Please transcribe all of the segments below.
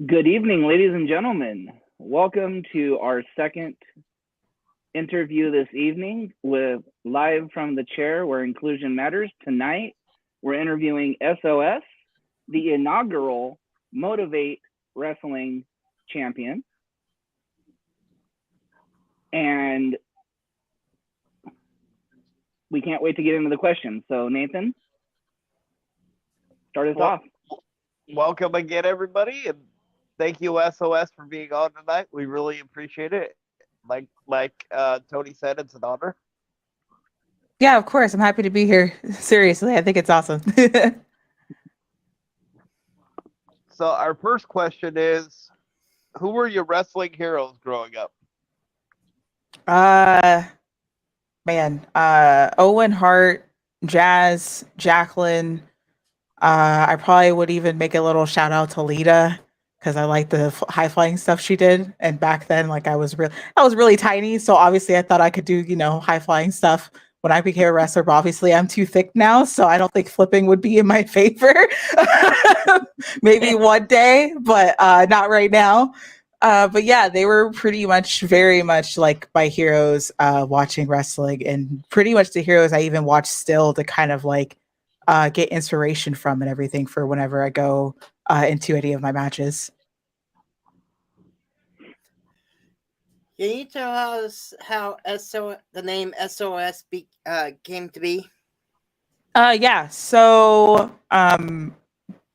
Good evening, ladies and gentlemen. Welcome to our second interview this evening with Live from the Chair where inclusion matters. Tonight, we're interviewing SOS, the inaugural Motivate Wrestling champion. And we can't wait to get into the questions. So, Nathan, start us off. Welcome again, everybody, and thank you, SOS, for being on tonight. We really appreciate it. Like Tony said, it's an honor. Yeah, of course. I'm happy to be here. Seriously, I think it's awesome. So our first question is, who were your wrestling heroes growing up? uh Owen Hart, Jazz, Jacqueline. I probably would even make a little shout out to Lita because I like the high flying stuff she did. And back then, like I was really tiny, so obviously I thought I could do high flying stuff when I became a wrestler. But obviously, I'm too thick now, so I don't think flipping would be in my favor. Maybe one day, but not right now. But yeah, they were pretty much very much like my heroes watching wrestling, and pretty much the heroes I even watch still to kind of like get inspiration from and everything for whenever I go into any of my matches. Can you tell us how the name SOS came to be? Yeah. So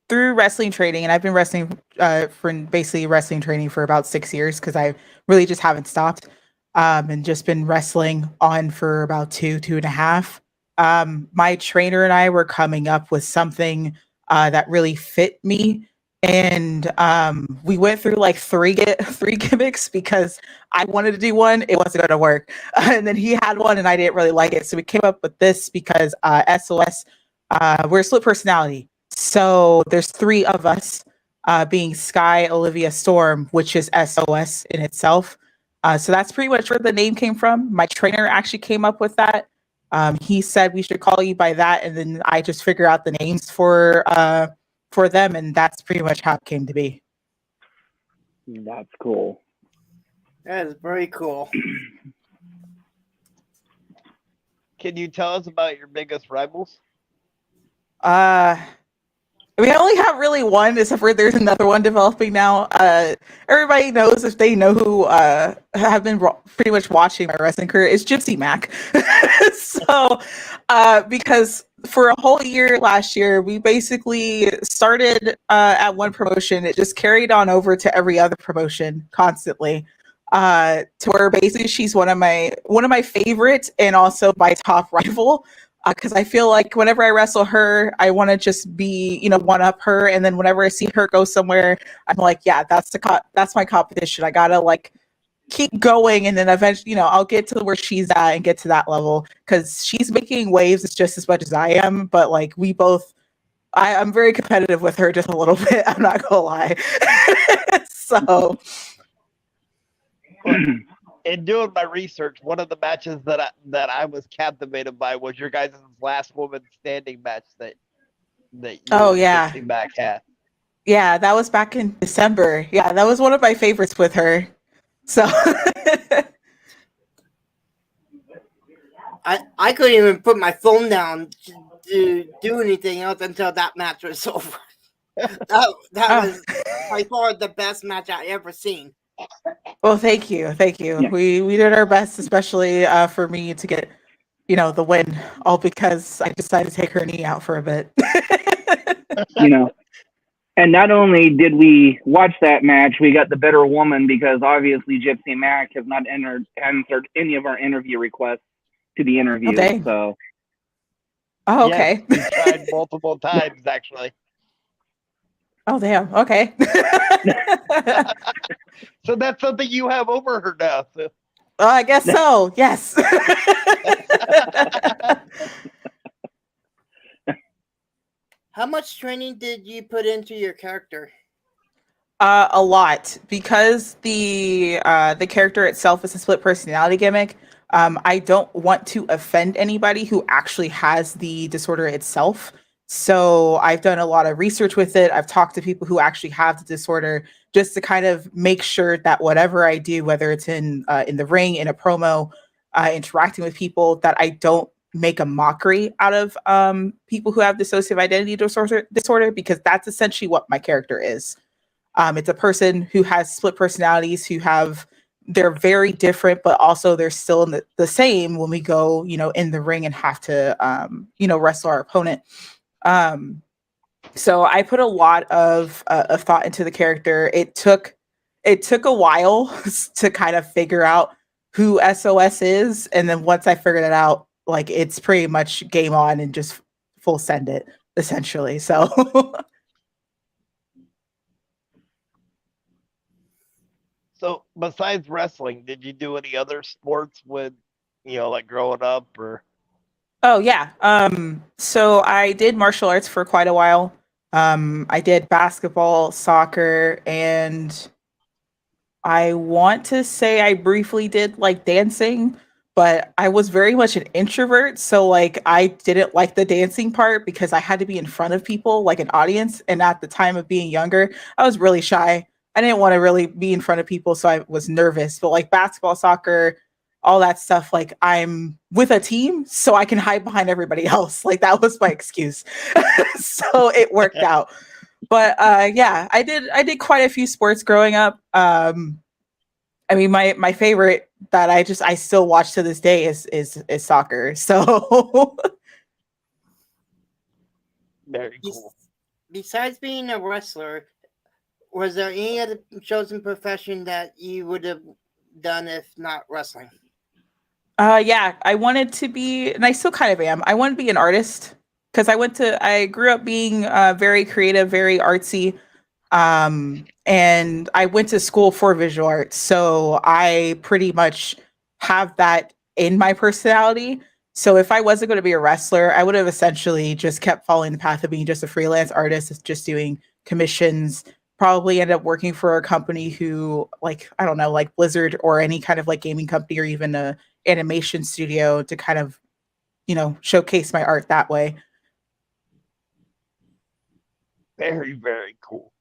through wrestling training, and I've been wrestling for basically wrestling training for about 6 years because I really just haven't stopped, and just been wrestling on for about two and a half. My trainer and I were coming up with something that really fit me. And we went through like three gimmicks because I wanted to do one, it wasn't going to work, and then he had one, and I didn't really like it. So we came up with this because SOS, we're a split personality. So there's three of us, being Sky, Olivia, Storm, which is SOS in itself. So that's pretty much where the name came from. My trainer actually came up with that. He said we should call you by that, and then I just figure out the names for them, and that's pretty much how it came to be. That's cool. That is very cool. Can you tell us about your biggest rivals? We only have really one, except for there's another one developing now. Everybody knows, if they know who have been pretty much watching my wrestling career, is Gypsy Mac. So, because for a whole year last year, we basically started at one promotion. It just carried on over to every other promotion constantly. To where basically she's one of my favorites and also my top rival. Because I feel like whenever I wrestle her, I want to just be, one up her. And then whenever I see her go somewhere, I'm like, yeah, that's my competition. I gotta like keep going, and then eventually, I'll get to where she's at and get to that level. Because she's making waves just as much as I am, but like I'm very competitive with her just a little bit. I'm not gonna lie. So. In doing my research, one of the matches that I was captivated by was your guys' last woman standing match that Oh yeah, back had. Yeah, that was back in December. Yeah, that was one of my favorites with her. So I couldn't even put my phone down to do anything else until that match was over. that was by far the best match I ever seen. Well, thank you. Yeah. We did our best, especially for me to get, the win, all because I decided to take her knee out for a bit. And not only did we watch that match, we got the better woman because obviously Gypsy Mac has not answered any of our interview requests to be interviewed. dang. So, Oh, okay. Yes, we tried multiple times actually. Oh, damn. Okay. So that's something you have over her now. So. I guess so. Yes. How much training did you put into your character? A lot, because the character itself is a split personality gimmick. I don't want to offend anybody who actually has the disorder itself. So I've done a lot of research with it. I've talked to people who actually have the disorder just to kind of make sure that whatever I do, whether it's in the ring, in a promo, interacting with people, that I don't make a mockery out of people who have dissociative identity disorder, because that's essentially what my character is. It's a person who has split personalities, they're very different, but also they're still the same when we go, in the ring and have to, wrestle our opponent. So I put a lot of thought into the character. It took a while to kind of figure out who SOS is, and then once I figured it out, like, it's pretty much game on and just full send it, essentially. So So besides wrestling, did you do any other sports with, like growing up or? Oh yeah. So I did martial arts for quite a while. I did basketball, soccer, and I want to say I briefly did like dancing, but I was very much an introvert. So like I didn't like the dancing part because I had to be in front of people, like an audience. And at the time of being younger, I was really shy. I didn't want to really be in front of people. So I was nervous. But like basketball, soccer, all that stuff, like I'm with a team, so I can hide behind everybody else. Like that was my excuse. So it worked out. But yeah, I did quite a few sports growing up. I mean, my favorite that I still watch to this day is soccer. So Very cool. Besides being a wrestler, was there any other chosen profession that you would have done if not wrestling? Yeah, I wanted to be, and I still kind of am. I want to be an artist because I grew up being very creative, very artsy. And I went to school for visual arts. So I pretty much have that in my personality. So if I wasn't going to be a wrestler, I would have essentially just kept following the path of being just a freelance artist, just doing commissions, probably end up working for a company who, like, I don't know, like Blizzard or any kind of like gaming company or even a animation studio to kind of, showcase my art that way. Very, very cool.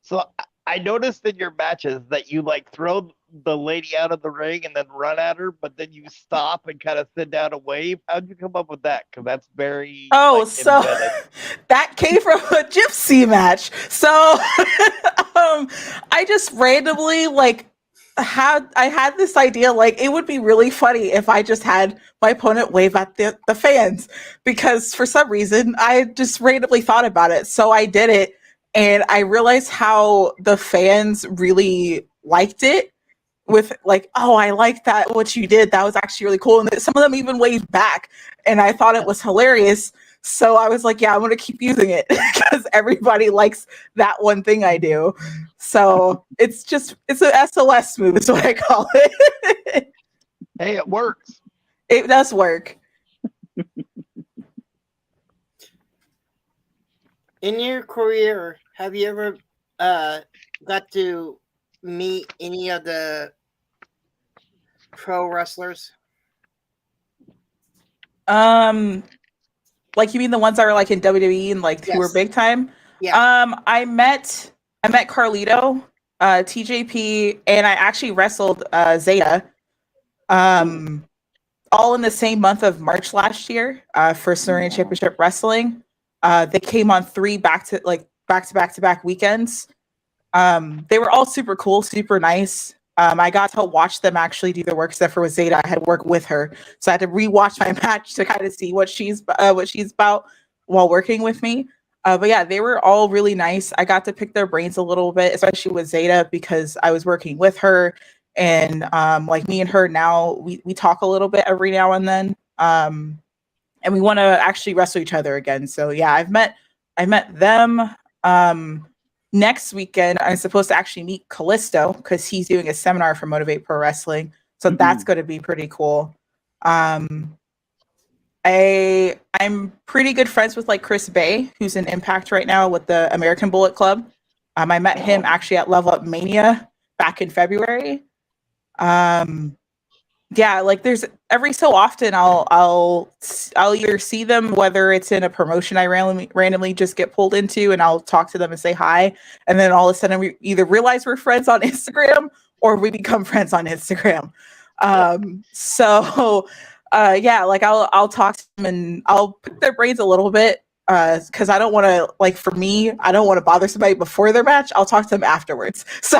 So I noticed in your matches that you like throw the lady out of the ring and then run at her, but then you stop and kind of sit down and wave. How'd you come up with that? Because that's very So that came from a gypsy match. So I just randomly I had this idea, like it would be really funny if I just had my opponent wave at the fans, because for some reason I just randomly thought about it. So I did it, and I realized how the fans really liked it, with like, oh, I like that, what you did. That was actually really cool. And some of them even waved back, and I thought it was hilarious. So I was like, yeah, I'm going to keep using it because everybody likes that one thing I do. So it's a SOS move is what I call it. Hey, it works. It does work. In your career, have you ever got to meet any of the pro wrestlers? Like, you mean the ones that are like in WWE and like who were big time? Yeah. I met Carlito, TJP, and I actually wrestled Zeta. All in the same month of March last year, for Saurian Championship Wrestling. They came on 3 back-to-back weekends. They were all super cool, super nice. I got to watch them actually do their work, except for with Zeta. I had to work with her, so I had to rewatch my match to kind of see what she's about while working with me. But yeah, they were all really nice. I got to pick their brains a little bit, especially with Zeta, because I was working with her, and like me and her now, we talk a little bit every now and then, and we want to actually wrestle each other again. So yeah, I met them. Next weekend, I'm supposed to actually meet Callisto because he's doing a seminar for Motivate Pro Wrestling. So that's going to be pretty cool. I'm pretty good friends with like Chris Bay, who's in Impact right now with the American Bullet Club. I met him actually at Level Up Mania back in February. yeah, like there's every so often I'll either see them, whether it's in a promotion I randomly just get pulled into, and I'll talk to them and say hi, and then all of a sudden we either realize we're friends on Instagram or we become friends on Instagram. So yeah, like I'll talk to them and I'll pick their brains a little bit, because I don't want to, like, for me, I don't want to bother somebody before their match. I'll talk to them afterwards. So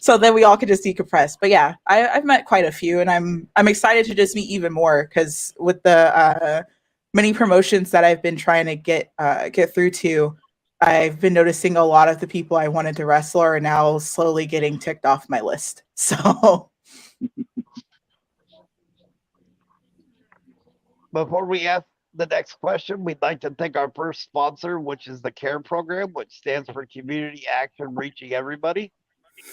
so then we all can just decompress. But yeah, I've met quite a few, and I'm excited to just meet even more, because with the many promotions that I've been trying to get through to, I've been noticing a lot of the people I wanted to wrestle are now slowly getting ticked off my list. So Before we ask the next question, we'd like to thank our first sponsor, which is the CARE program, which stands for Community Action Reaching Everybody.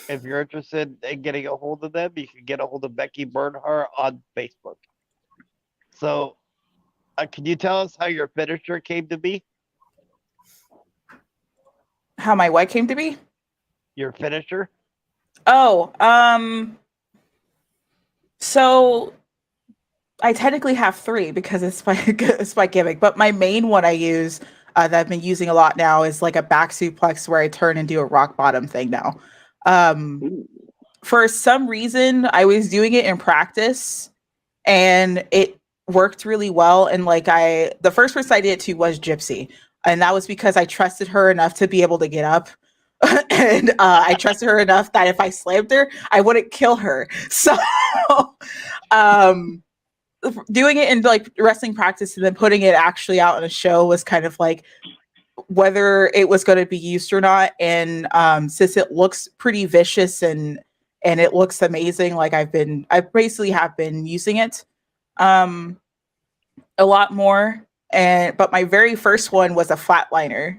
If you're interested in getting a hold of them, you can get a hold of Becky Bernhardt on Facebook. So, can you tell us how your finisher came to be? how my what came to be? Your finisher? Oh, so I technically have 3 because it's my gimmick, but my main one I use, that I've been using a lot now, is like a back suplex where I turn and do a rock bottom thing now. For some reason, I was doing it in practice and it worked really well. And like the first person I did it to was Gypsy, and that was because I trusted her enough to be able to get up. And I trusted her enough that if I slammed her, I wouldn't kill her. So doing it in like wrestling practice and then putting it actually out in a show was kind of like whether it was going to be used or not. And since it looks pretty vicious and it looks amazing, like I basically have been using it a lot more. But my very first one was a flatliner,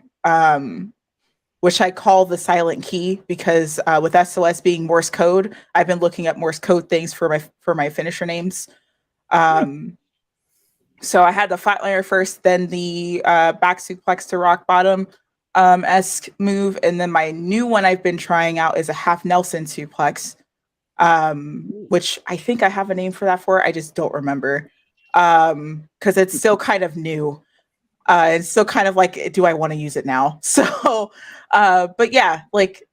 which I call the silent key, because with SOS being Morse code, I've been looking up Morse code things for my finisher names. So I had the flatliner first, then the back suplex to rock bottom esque move, and then my new one I've been trying out is a half Nelson suplex, which I think I have a name for that for. I just don't remember, because it's still kind of new. It's still kind of like, do I want to use it now? So, but yeah, like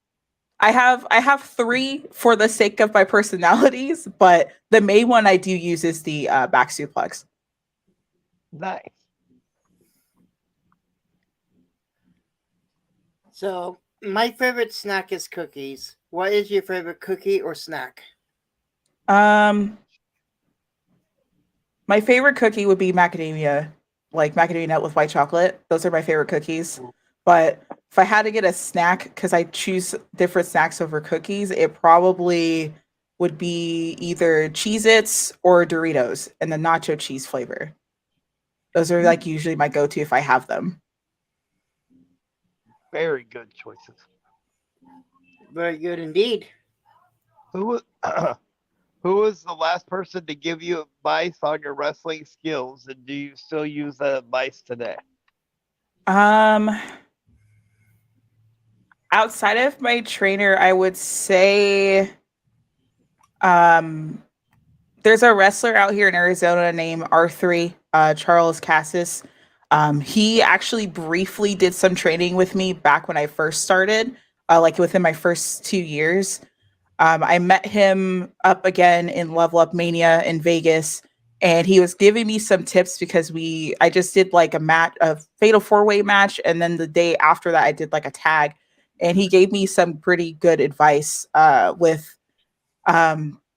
I have 3 for the sake of my personalities, but the main one I do use is the back suplex. Nice. So my favorite snack is cookies. What is your favorite cookie or snack? My favorite cookie would be macadamia, like macadamia nut with white chocolate. Those are my favorite cookies. But if I had to get a snack, because I choose different snacks over cookies, it probably would be either Cheez-Its or Doritos, and the nacho cheese flavor. Those are like usually my go-to if I have them. Very good choices. Very good indeed. Who was the last person to give you advice on your wrestling skills, and do you still use that advice today? Outside of my trainer, I would say there's a wrestler out here in Arizona named R3, Charles Cassis. He actually briefly did some training with me back when I first started, like within my first 2 years. I met him up again in Level Up Mania in Vegas, and he was giving me some tips because I just did like a fatal 4-way match, and then the day after that I did like a tag, and he gave me some pretty good advice with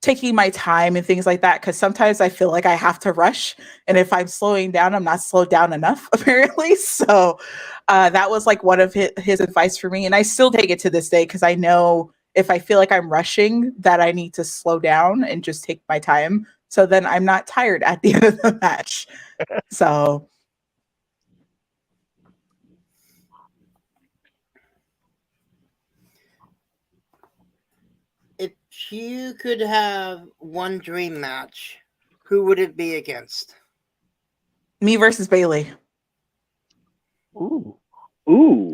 taking my time and things like that, because sometimes I feel like I have to rush, and if I'm slowing down, I'm not slowed down enough apparently. So that was like one of his advice for me, and I still take it to this day, because I know if I feel like I'm rushing, that I need to slow down and just take my time, so then I'm not tired at the end of the match. So If you could have one dream match, who would it be against? me versus Bailey. Ooh.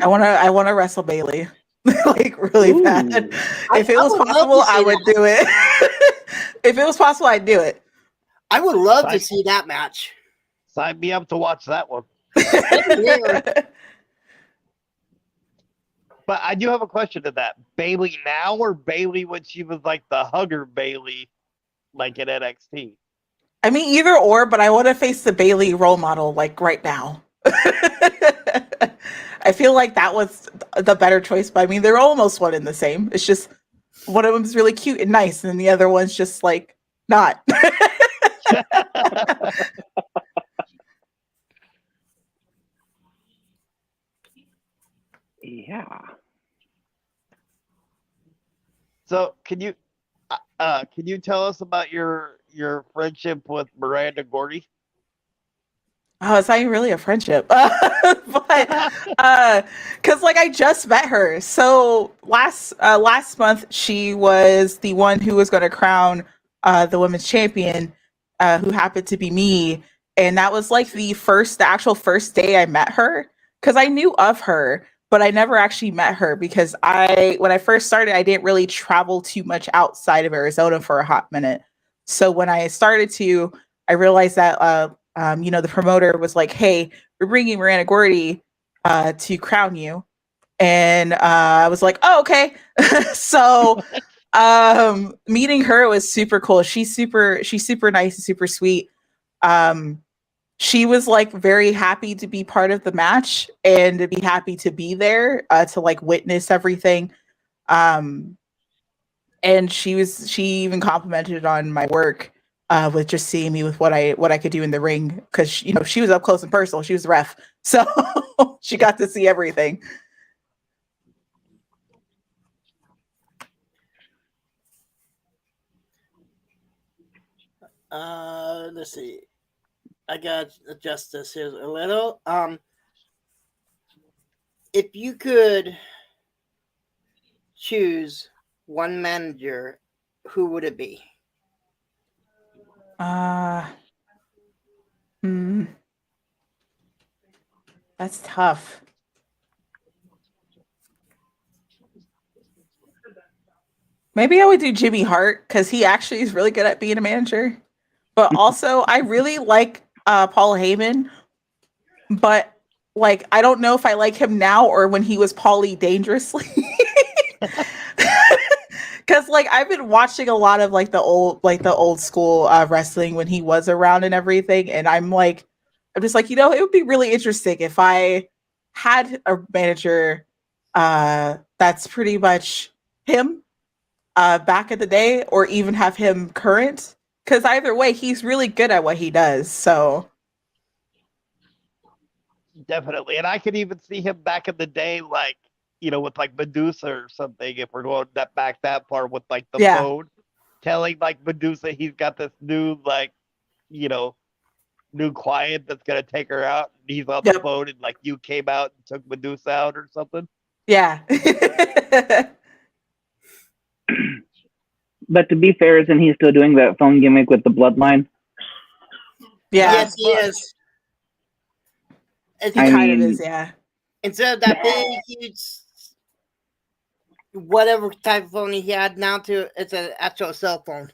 I want to wrestle Bailey. Like really bad. If it was possible, I would do it. If it was possible, I'd do it. I would love to see that match. Sign me up to watch that one. Yeah. But I do have a question to that. Bailey now or Bailey when she was like the hugger Bailey, like in NXT? I mean, either or, but I want to face the Bailey role model like right now. I feel like that was the better choice, but I mean, they're almost one and the same. It's just one of them's really cute and nice, and the other one's just like not. Yeah. So can you tell us about your friendship with Miranda Gordy? Oh, it's not even really a friendship. But because like I just met her. So last month she was the one who was going to crown the women's champion, who happened to be me. And that was like the actual first day I met her, because I knew of her, but I never actually met her because when I first started, I didn't really travel too much outside of Arizona for a hot minute. So when I started to, I realized that the promoter was like, "Hey, we're bringing Miranda Gordy to crown you," and I was like, "Oh, okay." So meeting her was super cool. She's super nice and super sweet. She was like very happy to be part of the match and to be happy to be there to like witness everything. And she even complimented on my work with just seeing me with what I could do in the ring, because she was up close and personal. She was the ref, so she got to see everything. Let's see. I gotta adjust this here a little. If you could choose one manager, who would it be? That's tough. Maybe I would do Jimmy Hart, because he actually is really good at being a manager. But also, I really like Paul Heyman, but like I don't know if I like him now or when he was Paulie Dangerously. Because like I've been watching a lot of like the old school wrestling when he was around and everything, and I'm just like, it would be really interesting if I had a manager that's pretty much him back in the day, or even have him current, because either way he's really good at what he does. So Definitely. And I could even see him back in the day, like, with like Medusa or something, if we're going back that far with like the phone, telling like Medusa he's got this new, like, new client that's going to take her out. And he's on the phone, and like you came out and took Medusa out or something. Yeah. But to be fair, isn't he still doing that phone gimmick with the bloodline? Yeah. Yes, he is. He kind of is, yeah. Instead of that big, huge, whatever type of phone he had, now it's an actual cell phone.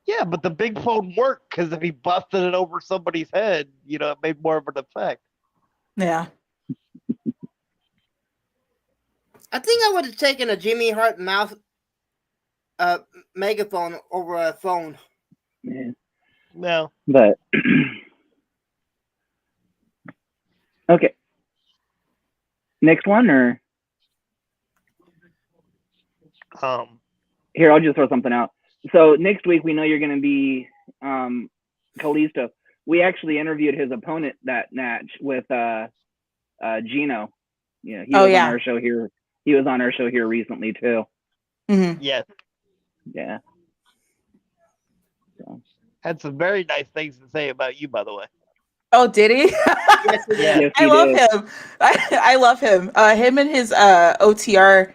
Yeah, but the big phone worked, because if he busted it over somebody's head, it made more of an effect. Yeah. I think I would have taken a Jimmy Hart mouth megaphone over a phone. Yeah. No. But okay. Next one, or here, I'll just throw something out. So next week we know you're going to be Kalisto. We actually interviewed his opponent that match with Gino. Yeah, he was on our show here. He was on our show here recently too. Mm-hmm. Yes. Yeah. So. Had some very nice things to say about you, by the way. Oh, did he? Yes, he did. Yes, I love him. I love him. Him and his OTR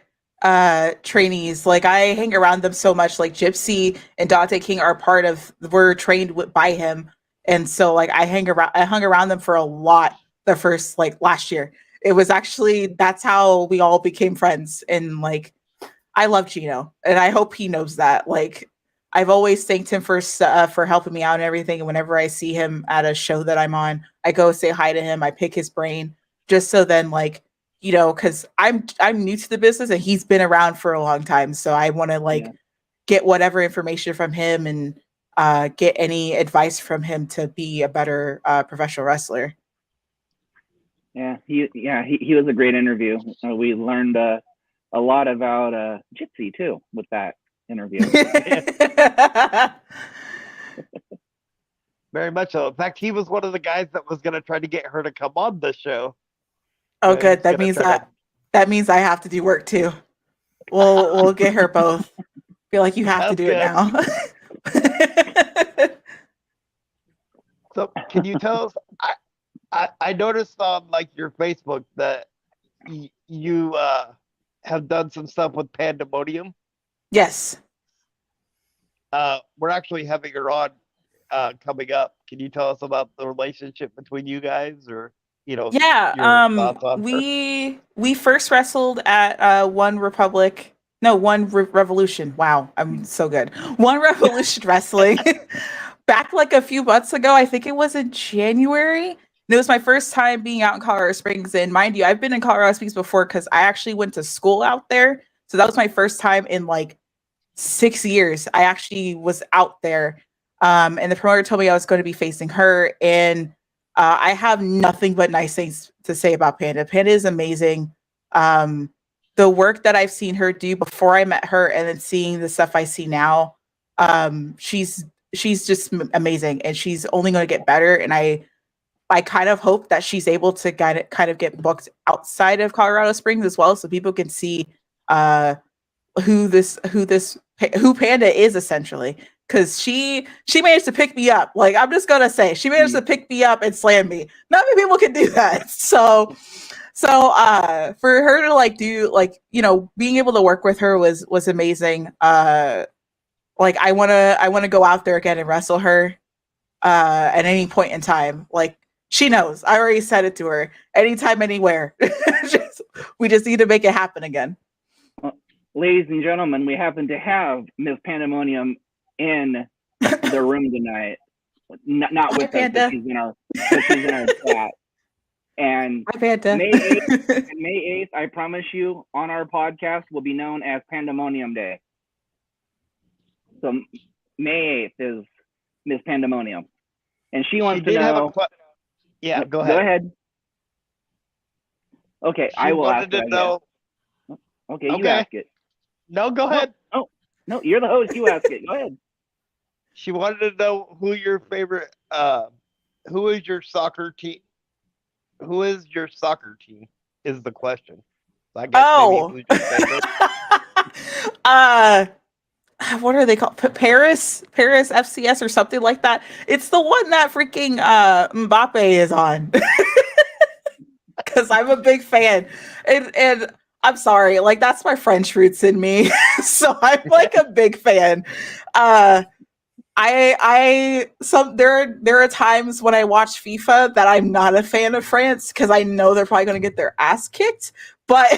trainees. Like I hang around them so much. Like Gypsy and Dante King were trained by him, and so like I hung around them for a lot. The first last year, it was actually that's how we all became friends. And like I love Gino, and I hope he knows that. Like I've always thanked him for helping me out and everything. And whenever I see him at a show that I'm on, I go say hi to him. I pick his brain just so then, like, you know, because I'm new to the business and he's been around for a long time, so I want to like get whatever information from him and get any advice from him to be a better professional wrestler. Yeah, he was a great interview. We learned a lot about Gypsy too with that interview. Very much so. In fact, he was one of the guys that was going to try to get her to come on the show. Oh, good. That means that means I have to do work too. We'll get her both. Feel like you have to do it now. So, can you tell us? I noticed on like your Facebook that you have done some stuff with Pandemonium. Yes. We're actually having her on coming up. Can you tell us about the relationship between you guys, or Yeah. We first wrestled at One Revolution. Wow, I'm so good. One Revolution Wrestling. Back like a few months ago, I think it was in January. And it was my first time being out in Colorado Springs. And mind you, I've been in Colorado Springs before because I actually went to school out there. So that was my first time in like 6 years. I actually was out there. And the promoter told me I was going to be facing her. And I have nothing but nice things to say about Panda. Panda is amazing. The work that I've seen her do before I met her and then seeing the stuff I see now, she's just amazing, and she's only going to get better. And I kind of hope that she's able to kind of get booked outside of Colorado Springs as well, so people can see who Panda is essentially. Because she managed to pick me up. Like, I'm just gonna say, she managed to pick me up and slam me. Not many people can do that. So for her to like do like, being able to work with her was amazing. Like I wanna go out there again and wrestle her at any point in time. Like, she knows. I already said it to her. Anytime, anywhere. We just need to make it happen again. Well, ladies and gentlemen, we happen to have Ms. Pandemonium in the room tonight. Not with us, but she's in our chat. And May 8th, I promise you, on our podcast will be known as Pandemonium Day. So May 8th is Miss Pandemonium, and she wants to know. Yeah, go ahead. Go ahead. Okay, I will ask it. Okay, you ask it. No, go ahead. No, you're the host. You ask it. Go ahead. She wanted to know who your favorite. Who is your soccer team? Who is your soccer team? Is the question. So I guess maybe who's your favorite? What are they called? Paris FCS or something like that. It's the one that freaking Mbappe is on. Because I'm a big fan, and I'm sorry, like that's my French roots in me. So I'm like a big fan. There are times when I watch FIFA that I'm not a fan of France because I know they're probably going to get their ass kicked. But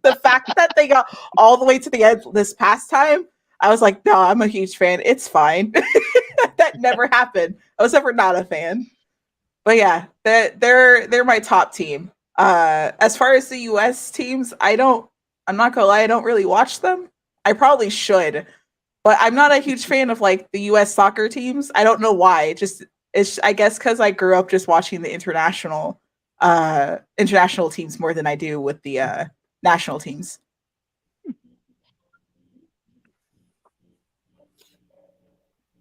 the fact that they got all the way to the end this past time, I was like, no, I'm a huge fan. It's fine. That never happened. I was never not a fan. But yeah, they're my top team. As far as the US teams, I'm not gonna lie, I don't really watch them. I probably should, but I'm not a huge fan of like the US soccer teams. I don't know why. It's I guess because I grew up just watching the international teams more than I do with the national teams.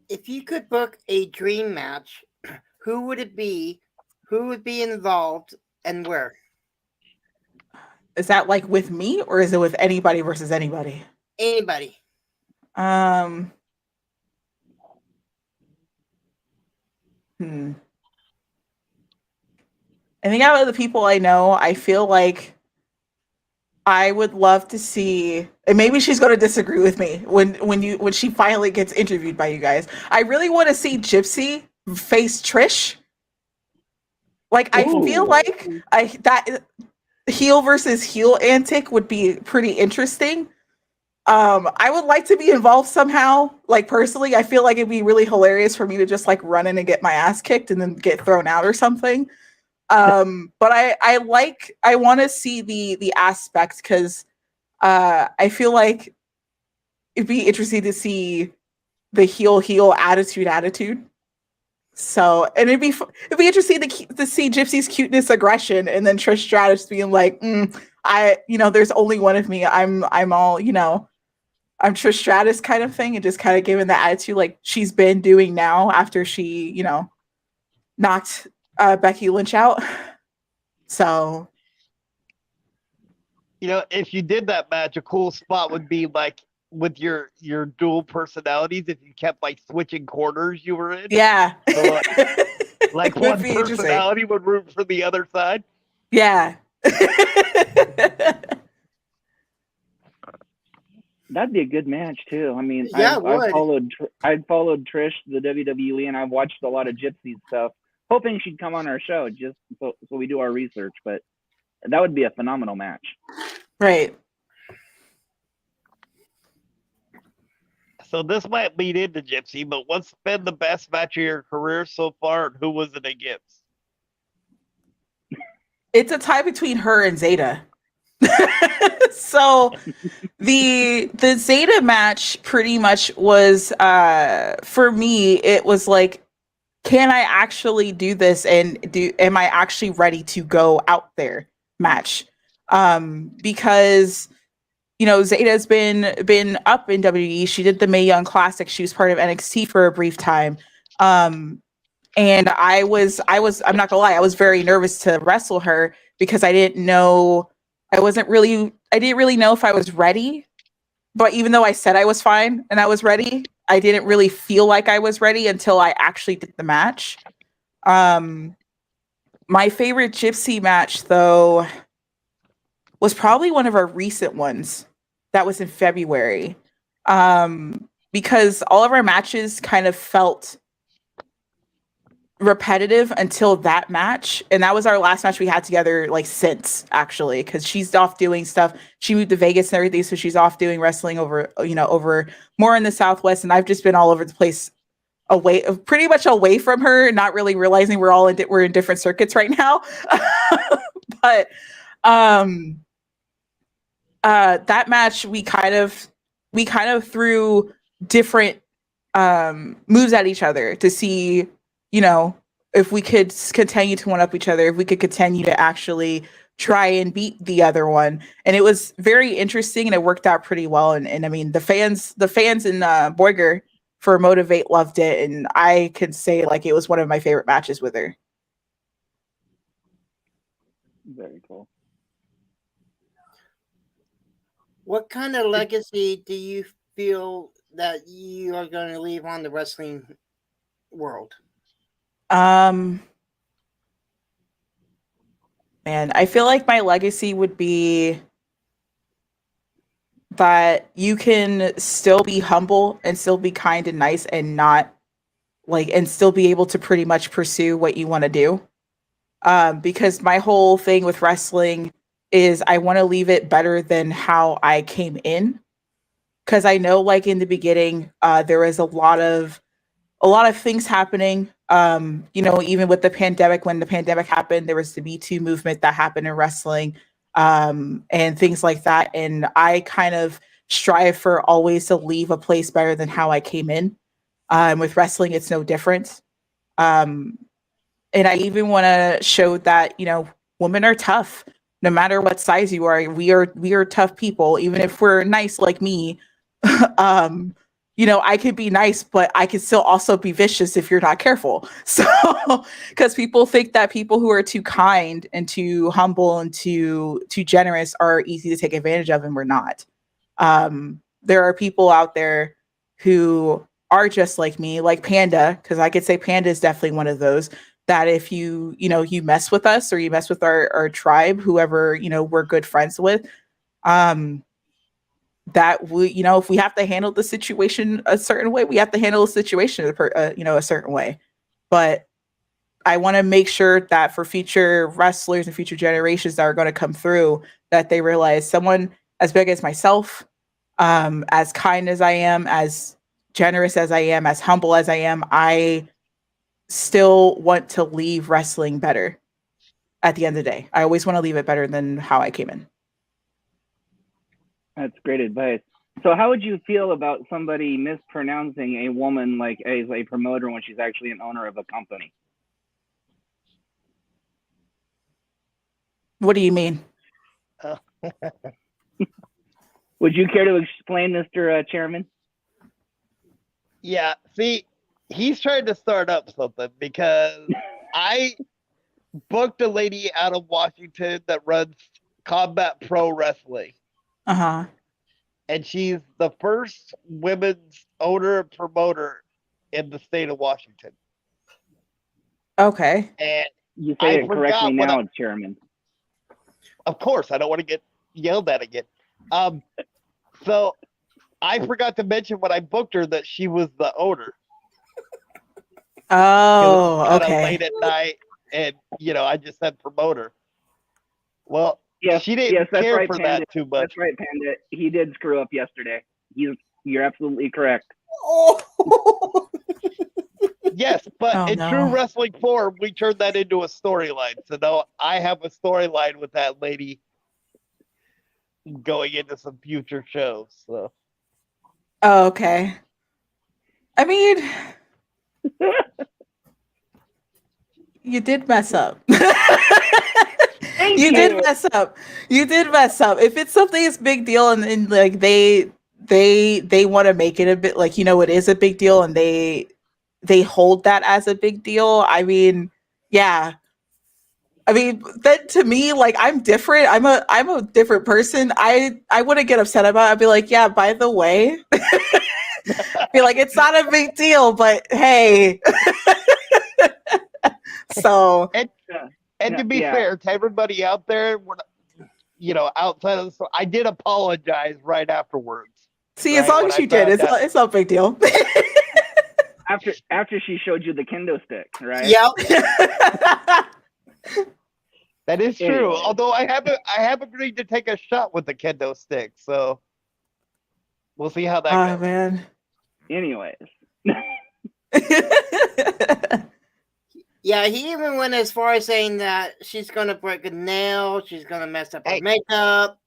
If you could book a dream match, who would it be? Who would be involved and where? Is that like with me or is it with anybody versus anybody? Anybody. I think out of the people I know, I feel like I would love to see, and maybe she's going to disagree with me when she finally gets interviewed by you guys. I really want to see Gypsy face Trish. Like, I feel like that heel versus heel antic would be pretty interesting. I would like to be involved somehow. Like personally, I feel like it'd be really hilarious for me to just like run in and get my ass kicked and then get thrown out or something. But I want to see the aspect because I feel like it'd be interesting to see the heel attitude. So, and it'd be interesting to see Gypsy's cuteness, aggression, and then Trish Stratus being like, there's only one of me. I'm all, I'm Trish Stratus kind of thing, and just kind of giving the attitude like she's been doing now after she, knocked Becky Lynch out. So, if you did that match, a cool spot would be like with your dual personalities. If you kept like switching corners, you were in. yeah, So, like one be interesting. personality would root for the other side. Yeah. That'd be a good match too. I mean, Yeah, I've followed Trish, the WWE, and I've watched a lot of Gypsy stuff, hoping she'd come on our show just so we do our research. But that would be a phenomenal match. Right. So this might lead into Gypsy, but what's been the best match of your career so far, and who was it against? It's a tie between her and Zeta. So the Zeta match pretty much was for me, it was like, can I actually do this and am I actually ready to go out there match? Because Zeta's been up in WWE. She did the Mae Young Classic. She was part of NXT for a brief time. And I'm not gonna lie, I was very nervous to wrestle her because I didn't really know if I was ready. But even though I said I was fine and I was ready, I didn't really feel like I was ready until I actually did the match. My favorite Gypsy match, though, was probably one of our recent ones. That was in February. Because all of our matches kind of felt repetitive until that match, and that was our last match we had together since, actually, because she's off doing stuff. She moved to Vegas and everything, so she's off doing wrestling over more in the Southwest, and I've just been all over the place, pretty much away from her, not really realizing we're in different circuits right now. But that match, we kind of threw different moves at each other to see, if we could continue to one up each other, if we could continue to actually try and beat the other one. And it was very interesting and it worked out pretty well. And I mean, the fans in Boiger for Motivate loved it. And I could say it was one of my favorite matches with her. Very cool. What kind of legacy do you feel that you are going to leave on the wrestling world? Man, I feel like my legacy would be that you can still be humble and still be kind and nice and not and still be able to pretty much pursue what you want to do. Because my whole thing with wrestling is I want to leave it better than how I came in. Because I know in the beginning, there was a lot of things happening. Even with the pandemic, when the pandemic happened, there was the Me Too movement that happened in wrestling, and things like that. And I kind of strive for always to leave a place better than how I came in. With wrestling, it's no different. And I even want to show that, women are tough, no matter what size you are. We are tough people, even if we're nice like me. I could be nice, but I could still also be vicious if you're not careful. So, because people think that people who are too kind and too humble and too generous are easy to take advantage of, and we're not. There are people out there who are just like me, like Panda, because I could say Panda is definitely one of those, that if you mess with us or you mess with our tribe, whoever, we're good friends with, that we, if we have to handle the situation a certain way, we have to handle the situation a certain way. But I want to make sure that for future wrestlers and future generations that are going to come through, that they realize someone as big as myself As kind as I am, as generous as I am, as humble as I am, I still want to leave wrestling better at the end of the day. I always want to leave it better than how I came in. That's great advice. So how would you feel about somebody mispronouncing a woman like as a promoter when she's actually an owner of a company? What do you mean? Would you care to explain, Mr. Chairman? Yeah, see, he's trying to start up something because I booked a lady out of Washington that runs Combat Pro Wrestling. Uh-huh. And she's the first women's owner and promoter in the state of Washington. Okay. And you say I it correctly forgot now, Chairman. Of course, I don't want to get yelled at again. So I forgot to mention when I booked her that she was the owner. Oh, Kind of okay. late at night, and I just said promoter. Well, Yes, she didn't yes, that's care right, for Panda. that too much. That's right, Panda. He did screw up yesterday. You're absolutely correct. Oh. Yes, but Oh, in no. true wrestling form, we turned that into a storyline. So now I have a storyline with that lady going into some future shows. So Oh, okay. I mean, you did mess up. Thank You did mess up. You did mess up. If it's something that's big deal and like they want to make it a bit like, it is a big deal and they hold that as a big deal. I mean, yeah. I mean, then to me, like I'm different. I'm a different person. I wouldn't get upset about it. I'd be like, yeah, by the way. Be like, it's not a big deal, but hey. So and to be fair to everybody out there, outside of the I did apologize right afterwards. See, as long as you did, it's not a big deal. After she showed you the kendo stick, right? Yep. That is true. Anyway. Although I have agreed to take a shot with the kendo stick, so we'll see how that goes. Oh man. Anyways. Yeah, he even went as far as saying that she's gonna break a nail, she's gonna mess up her makeup.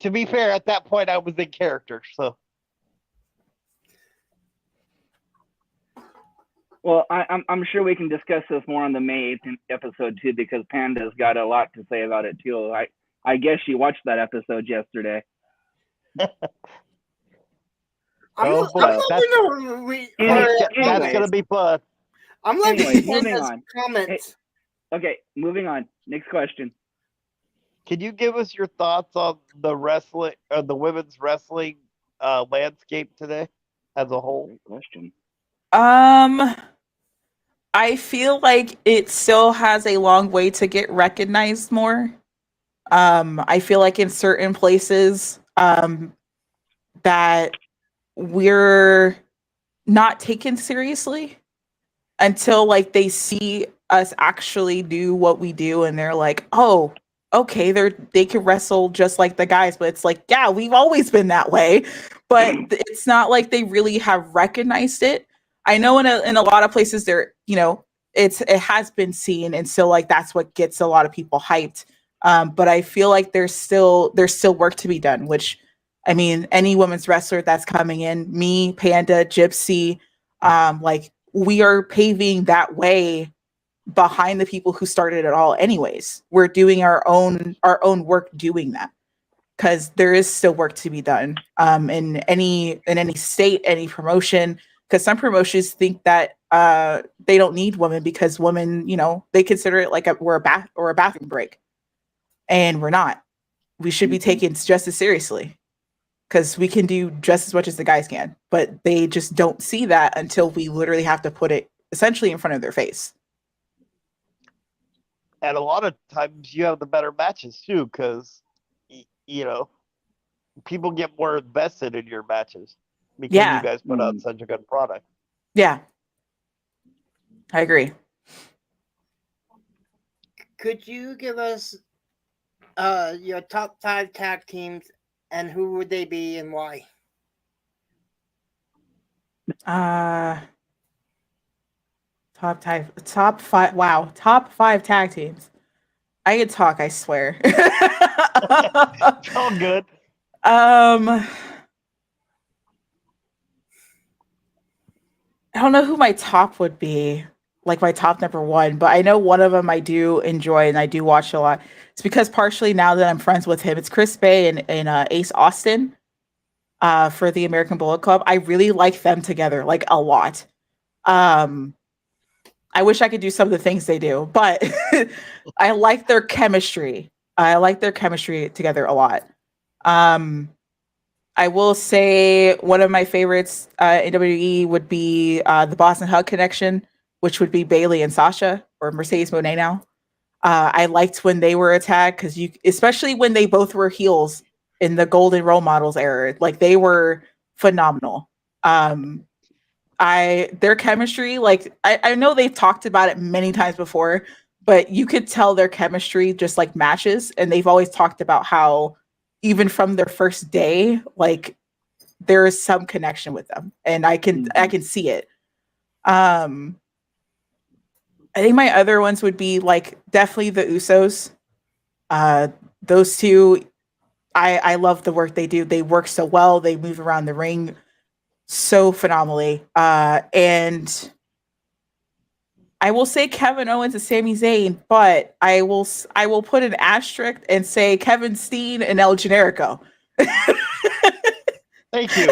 To be fair, at that point I was in character, so. Well, I'm sure we can discuss this more on the May 8th episode too, because Panda's got a lot to say about it too. I guess she watched that episode yesterday. That's gonna be fun. I'm looking at comments. Okay, moving on. Next question. Can you give us your thoughts on the women's wrestling landscape today as a whole? Great question. I feel like it still has a long way to get recognized more. I feel like in certain places that we're not taken seriously until like they see us actually do what we do and they're like, oh, okay, they can wrestle just like the guys, but it's like, yeah, we've always been that way. But it's not like they really have recognized it. I know in a lot of places there, it has been seen, and so like that's what gets a lot of people hyped. But I feel like there's still work to be done, which I mean, any women's wrestler that's coming in, me, Panda, Gypsy, like we are paving that way behind the people who started it all anyways. We're doing our own work doing that, because there is still work to be done in any state, any promotion, because some promotions think that they don't need women because women, they consider it like we're a bathroom break, and we're not. We should be taken just as seriously, because we can do just as much as the guys can, but they just don't see that until we literally have to put it essentially in front of their face. And a lot of times you have the better matches too, because people get more invested in your matches because you guys put out such a good product. Yeah, I agree. Could you give us your top 5 tag teams and who would they be and why? Top five. Wow, top five tag teams. I can talk. I swear. It's all good. I don't know who my top would be, like my top number one, but I know one of them I do enjoy and I do watch a lot. It's because partially now that I'm friends with him, it's Chris Bay and Ace Austin for the American Bullet Club. I really like them together, like a lot. I wish I could do some of the things they do, but I like their chemistry. I like their chemistry together a lot. I will say one of my favorites in WWE would be the Boston Hug Connection, which would be Bailey and Sasha, or Mercedes Moné now. I liked when they were attacked because especially when they both were heels in the Golden Role Models era, like they were phenomenal. Their chemistry, like I know they've talked about it many times before, but you could tell their chemistry just like matches, and they've always talked about how even from their first day, like there is some connection with them, and I can see it. I think my other ones would be like definitely the Usos. Those two, I love the work they do. They work so well. They move around the ring so phenomenally. And I will say Kevin Owens and Sami Zayn, but I will put an asterisk and say Kevin Steen and El Generico. Thank you.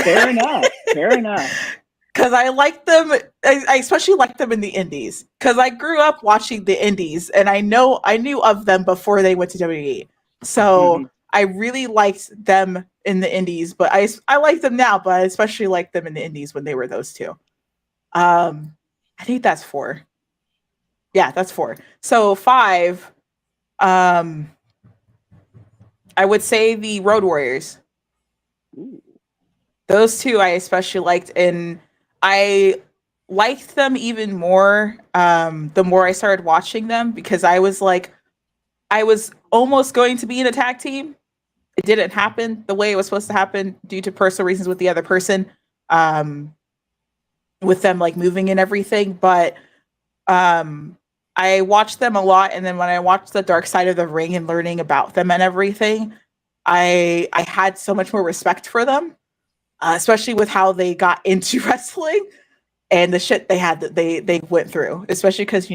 Fair enough. Fair enough. Because I like them, I especially like them in the Indies. Because I grew up watching the Indies, and I knew of them before they went to WWE. So I really liked them in the Indies, but I like them now, but I especially like them in the Indies when they were those two. I think that's 4. Yeah, that's 4. So 5, I would say the Road Warriors. Ooh. Those two I especially liked, and I liked them even more the more I started watching them, because I was almost going to be in a tag team. It didn't happen the way it was supposed to happen due to personal reasons with the other person, with them like moving and everything. But I watched them a lot, and then when I watched the Dark Side of the Ring and learning about them and everything, I had so much more respect for them, especially with how they got into wrestling and the shit they had that they went through, especially because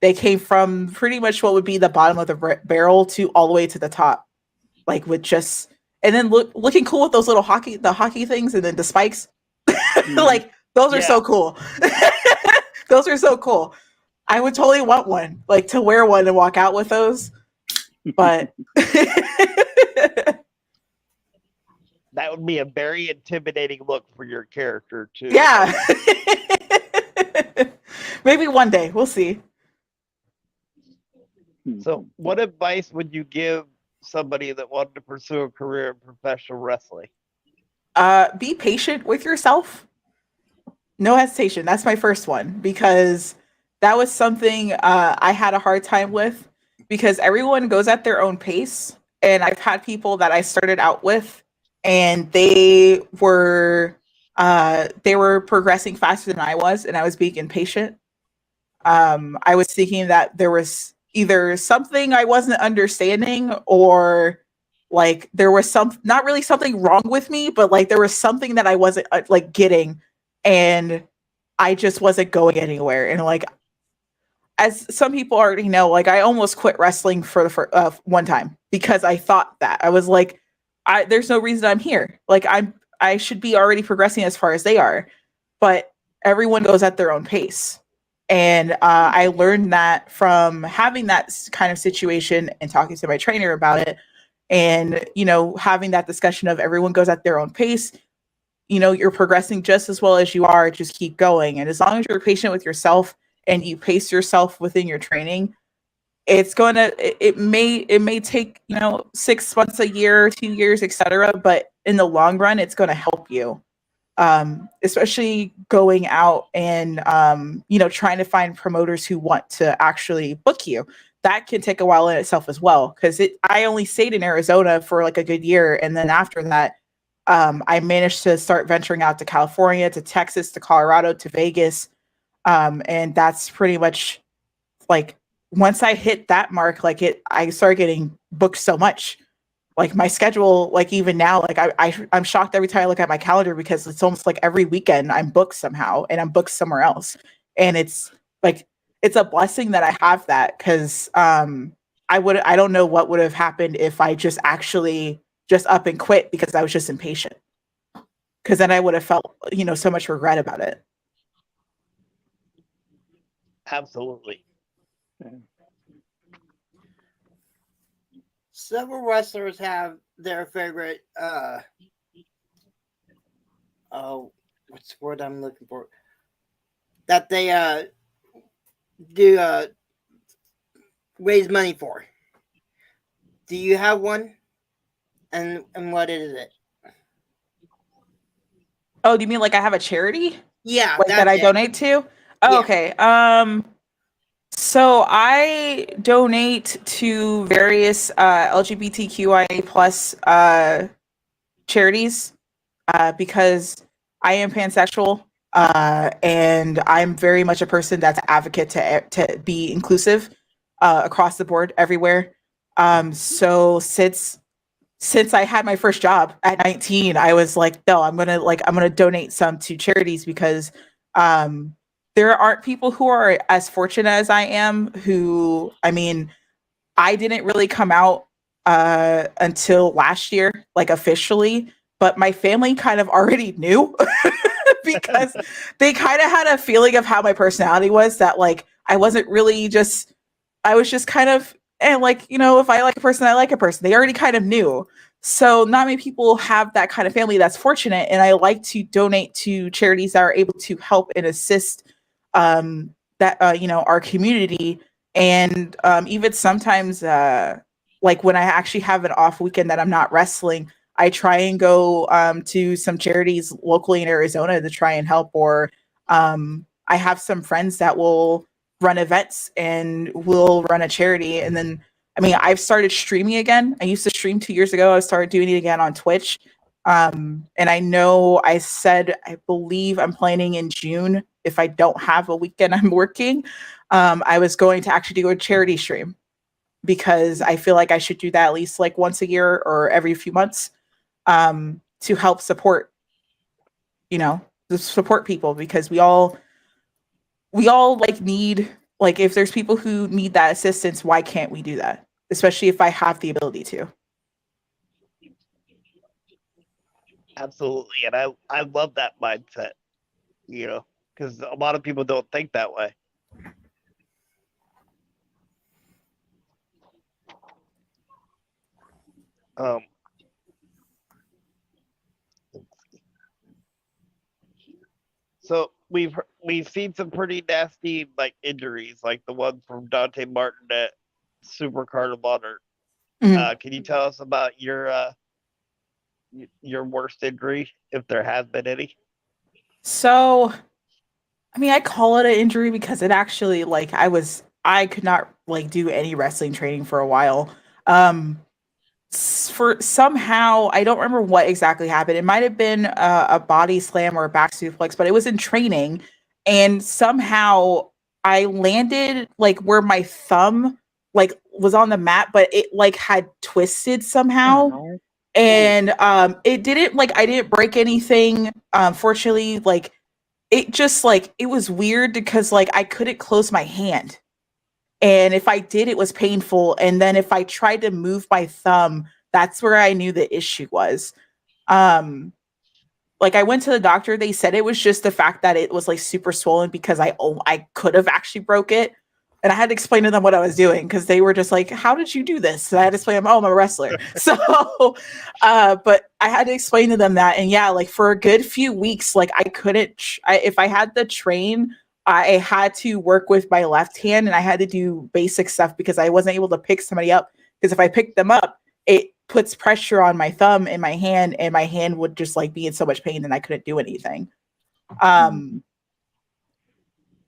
they came from pretty much what would be the bottom of the barrel to all the way to the top, like with just, and then looking cool with those little hockey things, and then the spikes. Like those are so cool. Those are so cool. I would totally want one, like to wear one and walk out with those. But that would be a very intimidating look for your character too. Yeah. Maybe one day. We'll see. So what advice would you give somebody that wanted to pursue a career in professional wrestling? Be patient with yourself. No hesitation. That's my first one, because that was something I had a hard time with, because everyone goes at their own pace. And I've had people that I started out with, and they were progressing faster than I was, and I was being impatient. I was thinking that there was either something I wasn't understanding, or like there was not really something wrong with me, but like there was something that I wasn't like getting, and I just wasn't going anywhere. And like, as some people already know, like I almost quit wrestling for the one time, because I thought that I was like, there's no reason I'm here. Like I should be already progressing as far as they are, but everyone goes at their own pace. And I learned that from having that kind of situation and talking to my trainer about it, and having that discussion of everyone goes at their own pace. You're progressing just as well as you are. Just keep going, and as long as you're patient with yourself and you pace yourself within your training, it may take 6 months, a year, 2 years, etc. But in the long run, it's going to help you, especially going out and trying to find promoters who want to actually book you. That can take a while in itself as well, because I only stayed in Arizona for like a good year, and then after that I managed to start venturing out to California, to Texas, to Colorado, to Vegas. And that's pretty much like once I hit that mark, I started getting booked so much. Like my schedule, like even now, like I'm shocked every time I look at my calendar because it's almost like every weekend I'm booked somehow and I'm booked somewhere else. And it's like it's a blessing that I have that because I don't know what would have happened if I just actually just up and quit because I was just impatient. Because then I would have felt, so much regret about it. Absolutely. Several wrestlers have their favorite what's the word I'm looking for? That they do raise money for. Do you have one? And what is it? Oh, do you mean like I have a charity? Yeah, Like that I donate to? Oh, Yeah. okay. So I donate to various LGBTQIA plus charities because I am pansexual and I'm very much a person that's an advocate to be inclusive across the board everywhere. So since I had my first job at 19, I was like, no, I'm gonna donate some to charities because there aren't people who are as fortunate as I am. Who, I mean, I didn't really come out until last year, like officially, but my family kind of already knew because they kind of had a feeling of how my personality was that like I wasn't really just I was just kind of and like, if I like a person, I like a person. They already kind of knew. So not many people have that kind of family that's fortunate. And I like to donate to charities that are able to help and assist our community. And even sometimes like when I actually have an off weekend that I'm not wrestling, I try and go to some charities locally in Arizona to try and help. Or I have some friends that will run events and we'll run a charity. And then, I mean, I've started streaming again. I used to stream 2 years ago. I started doing it again on Twitch. And I know I believe I'm planning in June, if I don't have a weekend I'm working, I was going to actually do a charity stream because I feel like I should do that at least like once a year or every few months to help support, to support people because we all like need, like if there's people who need that assistance, why can't we do that? Especially if I have the ability to. Absolutely. And I love that mindset, because a lot of people don't think that way. So we've seen some pretty nasty like injuries, like the one from Dante Martin at Supercard of Honor. Can you tell us about your worst injury, if there has been any? So, I mean, I call it an injury because it actually like I could not like do any wrestling training for a while. For somehow I don't remember what exactly happened. It might have been a body slam or a back suplex, but it was in training, and somehow I landed like where my thumb like was on the mat, but it like had twisted somehow. And it didn't like I didn't break anything. Fortunately, like it just like it was weird because like I couldn't close my hand. And if I did, it was painful. And then if I tried to move my thumb, that's where I knew the issue was. Um, like I went to the doctor, they said it was just the fact that it was like super swollen because I could have actually broke it. And I had to explain to them what I was doing because they were just like, "How did you do this?" And I had to explain, "Oh, I'm a wrestler." So, but I had to explain to them that, and yeah, like for a good few weeks, like I couldn't. If I had the train, I had to work with my left hand, and I had to do basic stuff because I wasn't able to pick somebody up. Because if I picked them up, it puts pressure on my thumb and my hand would just like be in so much pain, and I couldn't do anything.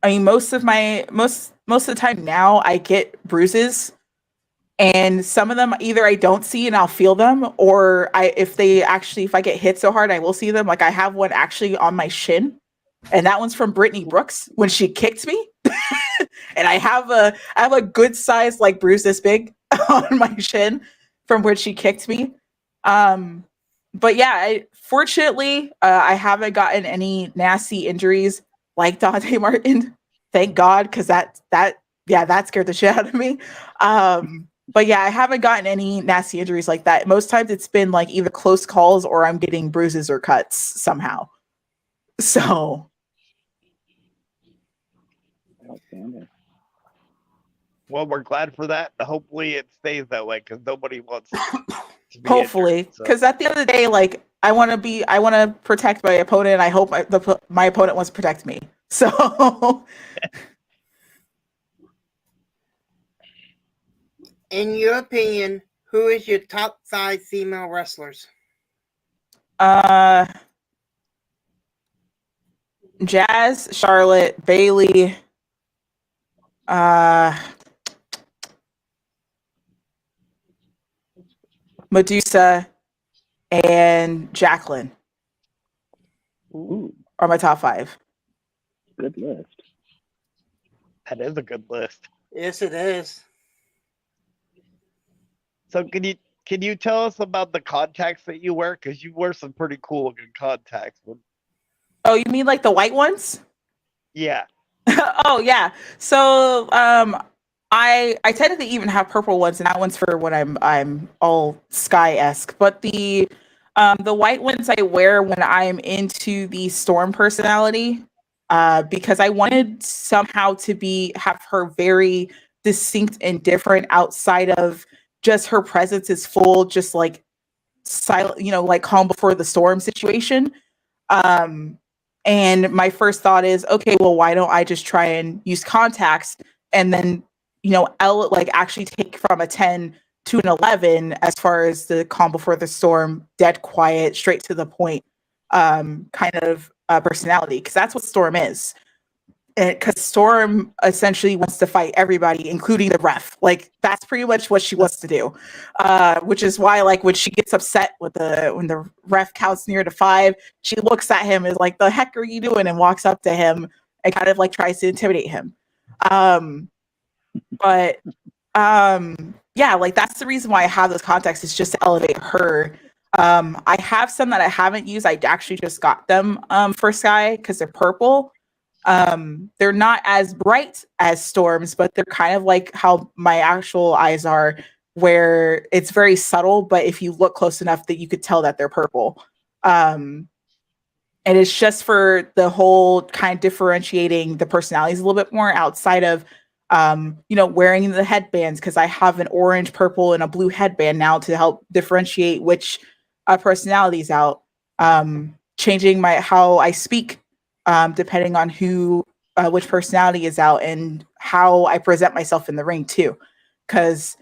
I mean, most of the time now I get bruises And some of them either I don't see and I'll feel them, or if I get hit so hard, I will see them. Like I have one actually on my shin, and that one's from Brittany Brooks when she kicked me. And I have a good size like bruise this big on my shin from where she kicked me. But yeah, fortunately, I haven't gotten any nasty injuries like Dante Martin. Thank God, because that scared the shit out of me. But yeah, I haven't gotten any nasty injuries like that. Most times it's been like either close calls or I'm getting bruises or cuts somehow. So. Outstanding. Well, we're glad for that. Hopefully it stays that way because nobody wants to be Hopefully, because at the end of the day, like I want to protect my opponent. And I hope my opponent wants to protect me. So. In your opinion, who is your top 5 female wrestlers? Jazz, Charlotte, Bailey, Medusa, and Jacqueline are my top 5. Good list. That is a good list. Yes, it is. So can you tell us about the contacts that you wear? Because you wear some pretty cool looking contacts. Oh, you mean like the white ones? Yeah. Oh yeah. So I technically even have purple ones, and that one's for when I'm all Sky-esque. But the white ones I wear when I'm into the Storm personality, because I wanted somehow to have her very distinct and different outside of just her presence is full, just like silent, like calm before the storm situation. And my first thought is, okay, well, why don't I just try and use contacts and then, actually take from a 10 to an 11 as far as the calm before the storm, dead quiet, straight to the point, kind of personality, because that's what Storm is. Because Storm essentially wants to fight everybody, including the ref. Like that's pretty much what she wants to do, which is why, like, when she gets upset when the ref counts near to 5, she looks at him and is like, "The heck are you doing?" and walks up to him and kind of like tries to intimidate him. Yeah, like that's the reason why I have those contacts, is just to elevate her. I have some that I haven't used. I actually just got them for Sky because they're purple. They're not as bright as Storm's, but they're kind of like how my actual eyes are, where it's very subtle, but if you look close enough that you could tell that they're purple. And it's just for the whole kind of differentiating the personalities a little bit more outside of wearing the headbands, because I have an orange, purple, and a blue headband now to help differentiate which personalities out. Changing how I speak, depending on which personality is out, and how I present myself in the ring too. Because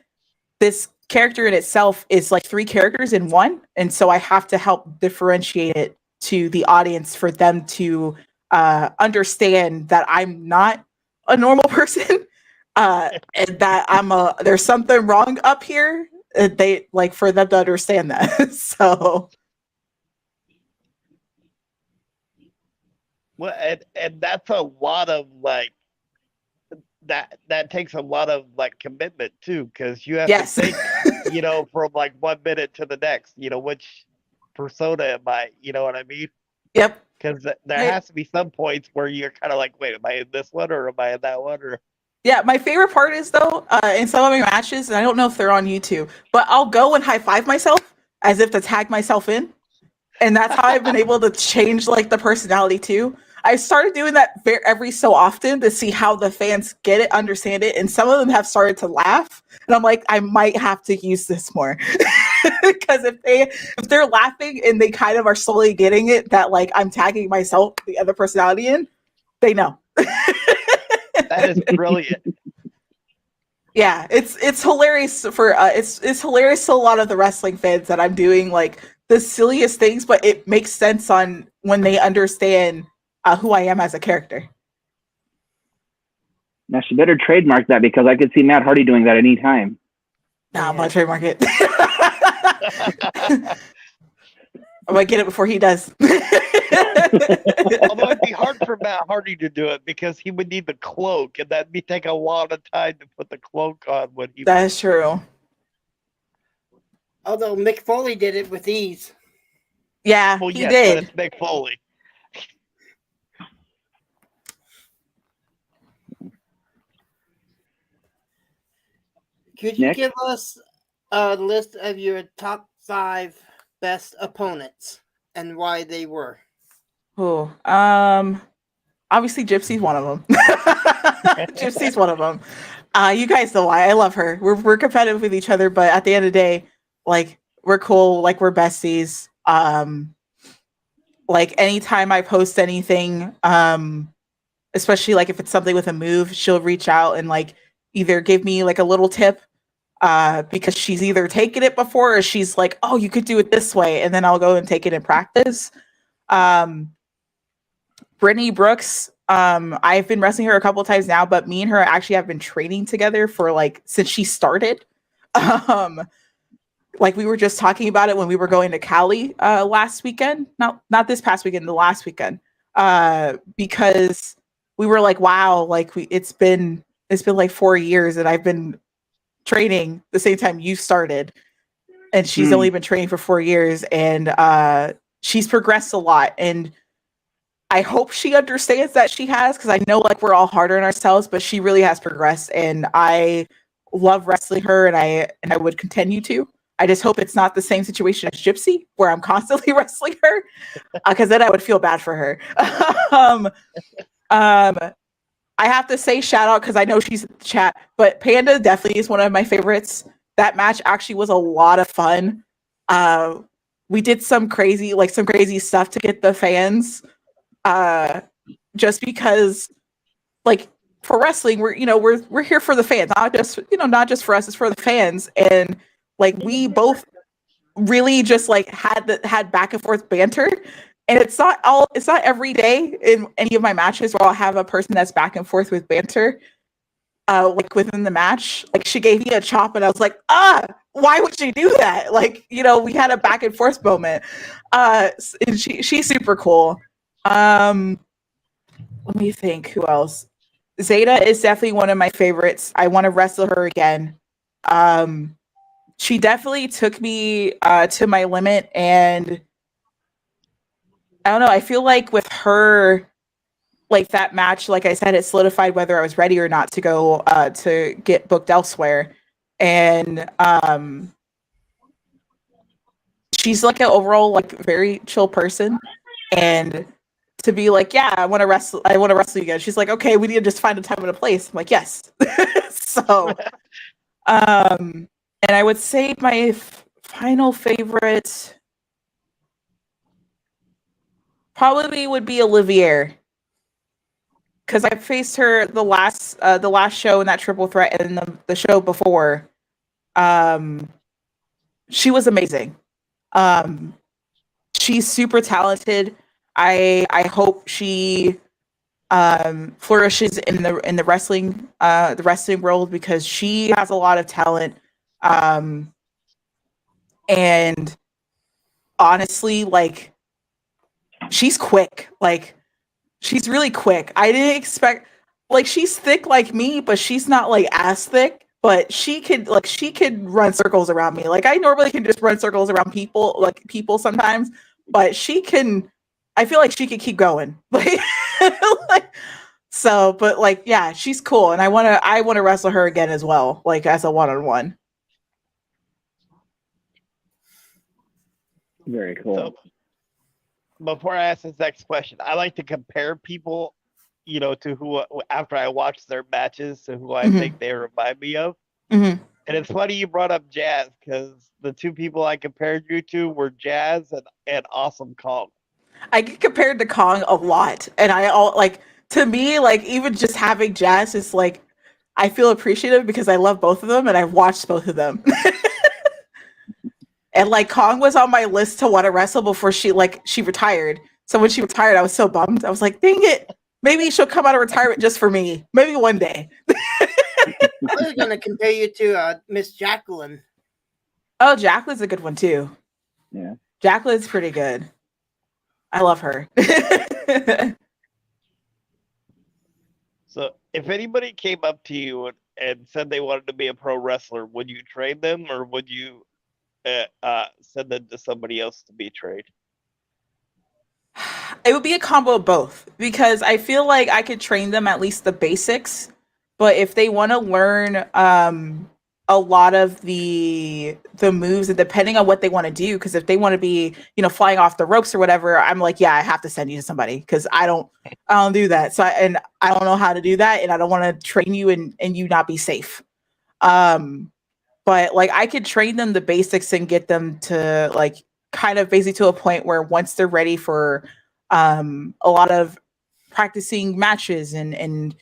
this character in itself is like 3 characters in one, and so I have to help differentiate it to the audience for them to understand that I'm not a normal person, and that there's something wrong up here. They like for them to understand that. So. Well, and that's a lot of like that takes a lot of like commitment too, because you have to think, from like 1 minute to the next, which persona am I? You know what I mean? Yep. Because there has to be some points where you're kind of like, wait, am I in this one or am I in that one? Or yeah, my favorite part is though, in some of my matches, and I don't know if they're on YouTube, but I'll go and high five myself as if to tag myself in, and that's how I've been able to change like the personality too. I started doing that every so often to see how the fans get it, understand it, and some of them have started to laugh. And I'm like, I might have to use this more, because if they're laughing and they kind of are slowly getting it that like I'm tagging myself, the other personality in, they know. That is brilliant. Yeah, it's hilarious for it's hilarious to a lot of the wrestling fans that I'm doing like the silliest things, but it makes sense on when they understand who I am as a character. Now she better trademark that, because I could see Matt Hardy doing that anytime. Nah, I'm gonna trademark it. I might get it before he does. Although it'd be hard for Matt Hardy to do it because he would need the cloak, and that'd be take a lot of time to put the cloak on when he. That is true. Although Mick Foley did it with ease. Yeah, Well, he yes, did. but it's Mick Foley. Could you Nick? give us a list of your top 5 best opponents and why they were? Oh, obviously Gypsy's one of them. Gypsy's one of them. You guys know why I love her. We're competitive with each other, but at the end of the day, like we're cool, like we're besties. Like anytime I post anything, especially like if it's something with a move, she'll reach out and like either give me like a little tip because she's either taken it before or she's like, oh, you could do it this way, and then I'll go and take it in practice. Brittany Brooks, I've been wrestling her a couple of times now, but me and her actually have been training together for like since she started. Like we were just talking about it when we were going to Cali last weekend. Not this past weekend, the last weekend. Because we were like, wow, like it's been like 4 years and I've been training the same time you started. And she's only been training for 4 years, and she's progressed a lot. And I hope she understands that she has, because I know like we're all harder on ourselves, but she really has progressed, and I love wrestling her, and I would continue to. I just hope it's not the same situation as Gypsy, where I'm constantly wrestling her, because then I would feel bad for her. I have to say shout out because I know she's in the chat, but Panda definitely is one of my favorites. That match actually was a lot of fun. We did some crazy stuff to get the fans. Just because, like, for wrestling, we're here for the fans, not just for us, it's for the fans. And like we both really just like had back and forth banter. And it's not every day in any of my matches where I'll have a person that's back and forth with banter. Like within the match, like she gave me a chop and I was like, why would she do that? Like, we had a back and forth moment. And she's super cool. Let me think who else. Zeta is definitely one of my favorites. I want to wrestle her again. She definitely took me to my limit, and I don't know, I feel like with her, like that match, like I said, it solidified whether I was ready or not to go to get booked elsewhere. And she's like an overall like very chill person, and to be like, yeah, I want to wrestle you again. She's like, okay, we need to just find a time and a place. I'm like, yes. So, and I would say my final favorite probably would be Olivier, because I faced her the last show in that triple threat, and the show before. She was amazing. She's super talented. I hope she flourishes in the wrestling world, because she has a lot of talent. And honestly, like, she's quick. Like, she's really quick. I didn't expect, like, she's thick like me, but she's not like as thick. But she could run circles around me. Like, I normally can just run circles around people sometimes, but she can. I feel like she could keep going. Like, so, but like, yeah, she's cool, and I want to wrestle her again as well, like as a one-on-one. Very cool. So, before I ask this next question, I like to compare people, to who, after I watch their matches, to who I think they remind me of. Mm-hmm. And it's funny you brought up Jazz, because the two people I compared you to were Jazz and Awesome Kong. I get compared to Kong a lot, and to me, like, even just having Jazz is like, I feel appreciative because I love both of them and I've watched both of them. And like, Kong was on my list to want to wrestle before she retired. So when she retired, I was so bummed. I was like, dang it, maybe she'll come out of retirement just for me. Maybe one day. was gonna compare you to Miss Jacqueline. Oh, Jacqueline's a good one too. Yeah. Jacqueline's pretty good. I love her. So, if anybody came up to you and said they wanted to be a pro wrestler, would you train them, or would you send them to somebody else to be trained? It would be a combo of both because I feel like I could train them at least the basics, but if they want to learn a lot of the moves, and depending on what they want to do, because if they want to be, flying off the ropes or whatever, I'm like, yeah, I have to send you to somebody because I don't do that. So I don't know how to do that, and I don't want to train you and you not be safe. But like I could train them the basics and get them to like kind of basically to a point where once they're ready for a lot of practicing matches and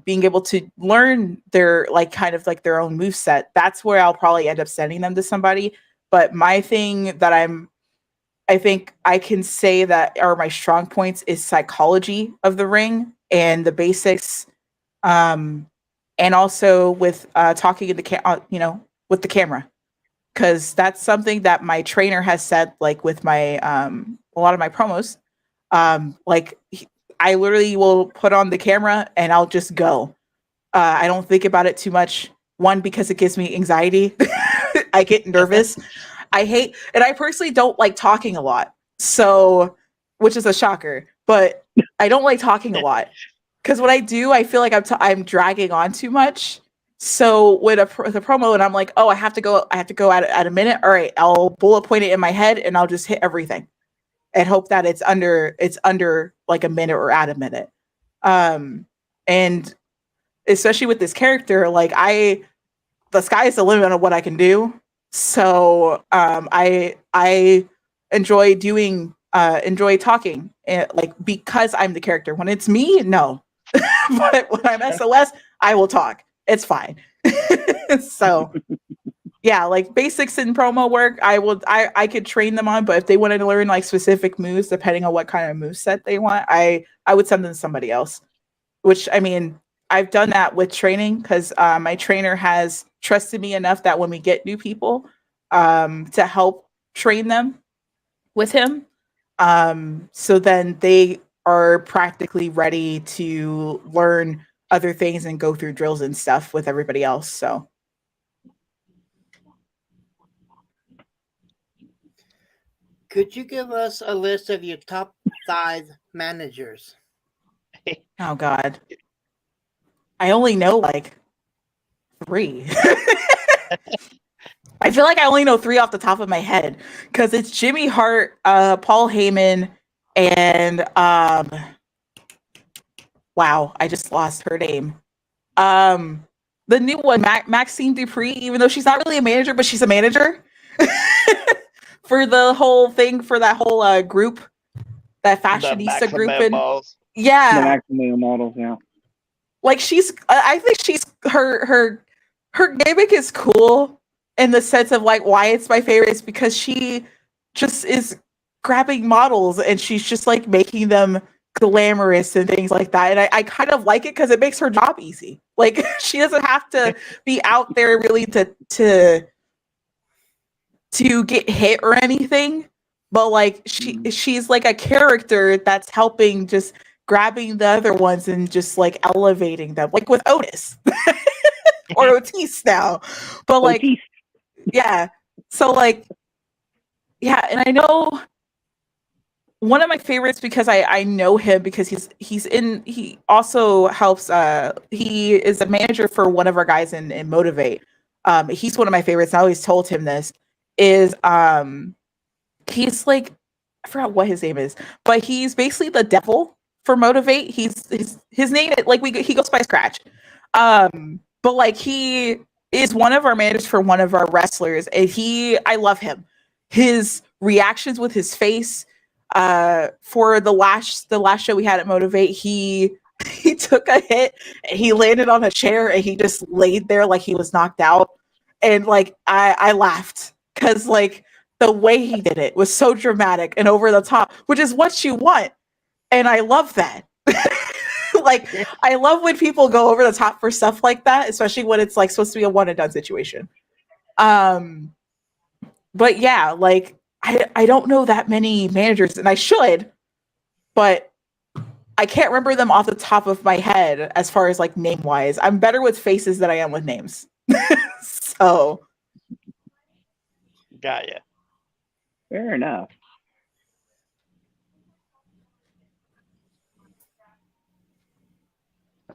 being able to learn their like kind of like their own move set, that's where I'll probably end up sending them to somebody. But my thing that I think I can say that are my strong points is psychology of the ring and the basics, and also with talking in the with the camera, because that's something that my trainer has said, like with my a lot of my promos, I literally will put on the camera and I'll just go. I don't think about it too much. One, because it gives me anxiety. I get nervous. And I personally don't like talking a lot. So, which is a shocker, but I don't like talking a lot because when I do, I feel like I'm dragging on too much. So with the promo, and I'm like, oh, I have to go at a minute. All right, I'll bullet point it in my head, and I'll just hit everything, and hope that it's under like a minute or at a minute. And especially with this character, like the sky is the limit on what I can do. So I enjoy talking, like because I'm the character. When it's me, no. But when I'm SOS, I will talk. It's fine. So yeah, like basics in promo work, I could train them on, but if they wanted to learn like specific moves, depending on what kind of move set they want, I would send them to somebody else. Which, I mean, I've done that with training because my trainer has trusted me enough that when we get new people, to help train them with him, so then they are practically ready to learn other things and go through drills and stuff with everybody else. So could you give us a list of your top 5 managers? oh god, I only know like 3. I feel like I only know 3 off the top of my head because it's Jimmy Hart, Paul Heyman, and wow, I just lost her name. The new one, Maxine Dupree, even though she's not really a manager, but she's a manager for the whole thing, for that whole group, that fashionista group. And yeah, the Maximum models, yeah. Like I think she's her gimmick is cool in the sense of like why it's my favorite is because she just is grabbing models and she's just like making them glamorous and things like that. And I kind of like it because it makes her job easy. Like she doesn't have to be out there really to get hit or anything. But like she's like a character that's helping, just grabbing the other ones and just like elevating them, like with Otis or Otis now. But like Otis. yeah. So like yeah, and I know one of my favorites because I know him because he also helps he is a manager for one of our guys in Motivate. He's one of my favorites. I always told him this is he's like, I forgot what his name is, but he's basically the devil for Motivate. His name, like he goes by Scratch. But like he is one of our managers for one of our wrestlers, and I love him. His reactions with his face, for the last show we had at Motivate, he took a hit and he landed on a chair and he just laid there like he was knocked out. And like I laughed because like the way he did it was so dramatic and over the top, which is what you want. And I love that. Like, I love when people go over the top for stuff like that, especially when it's like supposed to be a one and done situation. But yeah, like I don't know that many managers, and I should, but I can't remember them off the top of my head as far as like name wise. I'm better with faces than I am with names. So Got ya. Fair enough.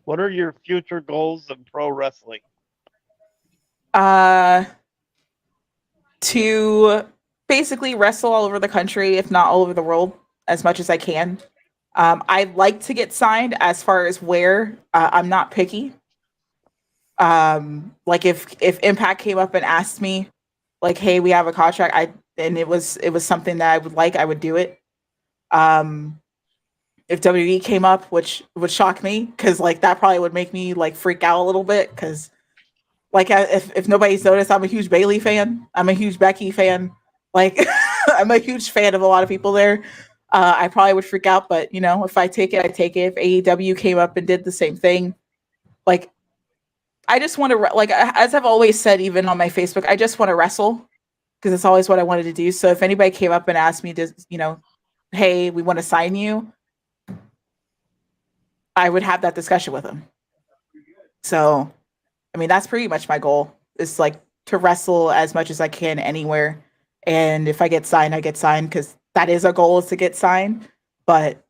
What are your future goals in pro wrestling? To basically wrestle all over the country, if not all over the world, as much as I can. I'd like to get signed. As far as where, I'm not picky. Like if Impact came up and asked me, like, "Hey, we have a contract," and it was something that I would like, I would do it. If WWE came up, which would shock me, because like that probably would make me like freak out a little bit, because like if nobody's noticed, I'm a huge Bailey fan. I'm a huge Becky fan. Like I'm a huge fan of a lot of people there. I probably would freak out, but you know, if I take it, I take it. If AEW came up and did the same thing, like I just want to like, as I've always said, even on my Facebook, I just want to wrestle, because it's always what I wanted to do. So if anybody came up and asked me to, you know, hey, we want to sign you, I would have that discussion with them. So, I mean, that's pretty much my goal, is like to wrestle as much as I can anywhere. And if I get signed, I get signed, because that is a goal, is to get signed. But,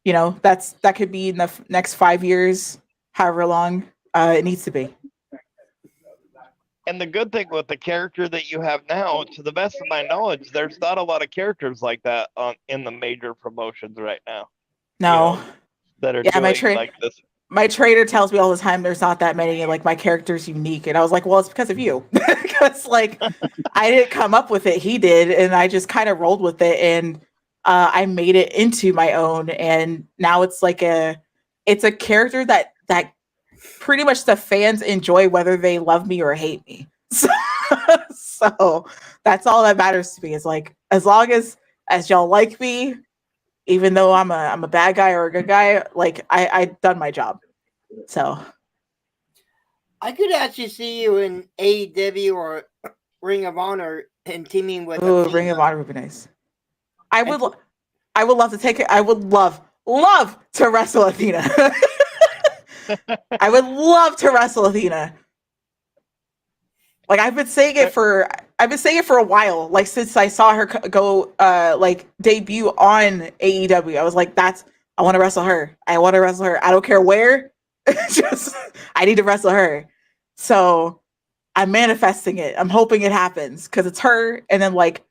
you know, that could be in the next 5 years, however long it needs to be. And the good thing with the character that you have now, to the best of my knowledge, there's not a lot of characters like that in the major promotions right now. No. You know, that are Yeah, doing like this. My trainer tells me all the time there's not that many, like my character's unique. And I was like, well, it's because of you. Because like I didn't come up with it, he did, and I just kind of rolled with it, and I made it into my own. And now it's like it's a character that pretty much the fans enjoy, whether they love me or hate me. So that's all that matters to me, is like, as long as y'all like me, even though I'm a bad guy or a good guy, like I done my job. So I could actually see you in AEW or Ring of Honor and teaming with Ring of Honor would be nice. I would love to take it. I would love to wrestle Athena. I would love to wrestle Athena. Like I've been saying it for a while. Like since I saw her go like debut on AEW, I was like, I want to wrestle her. I want to wrestle her. I don't care where. Just I need to wrestle her. So I'm manifesting it. I'm hoping it happens, because it's her. And then like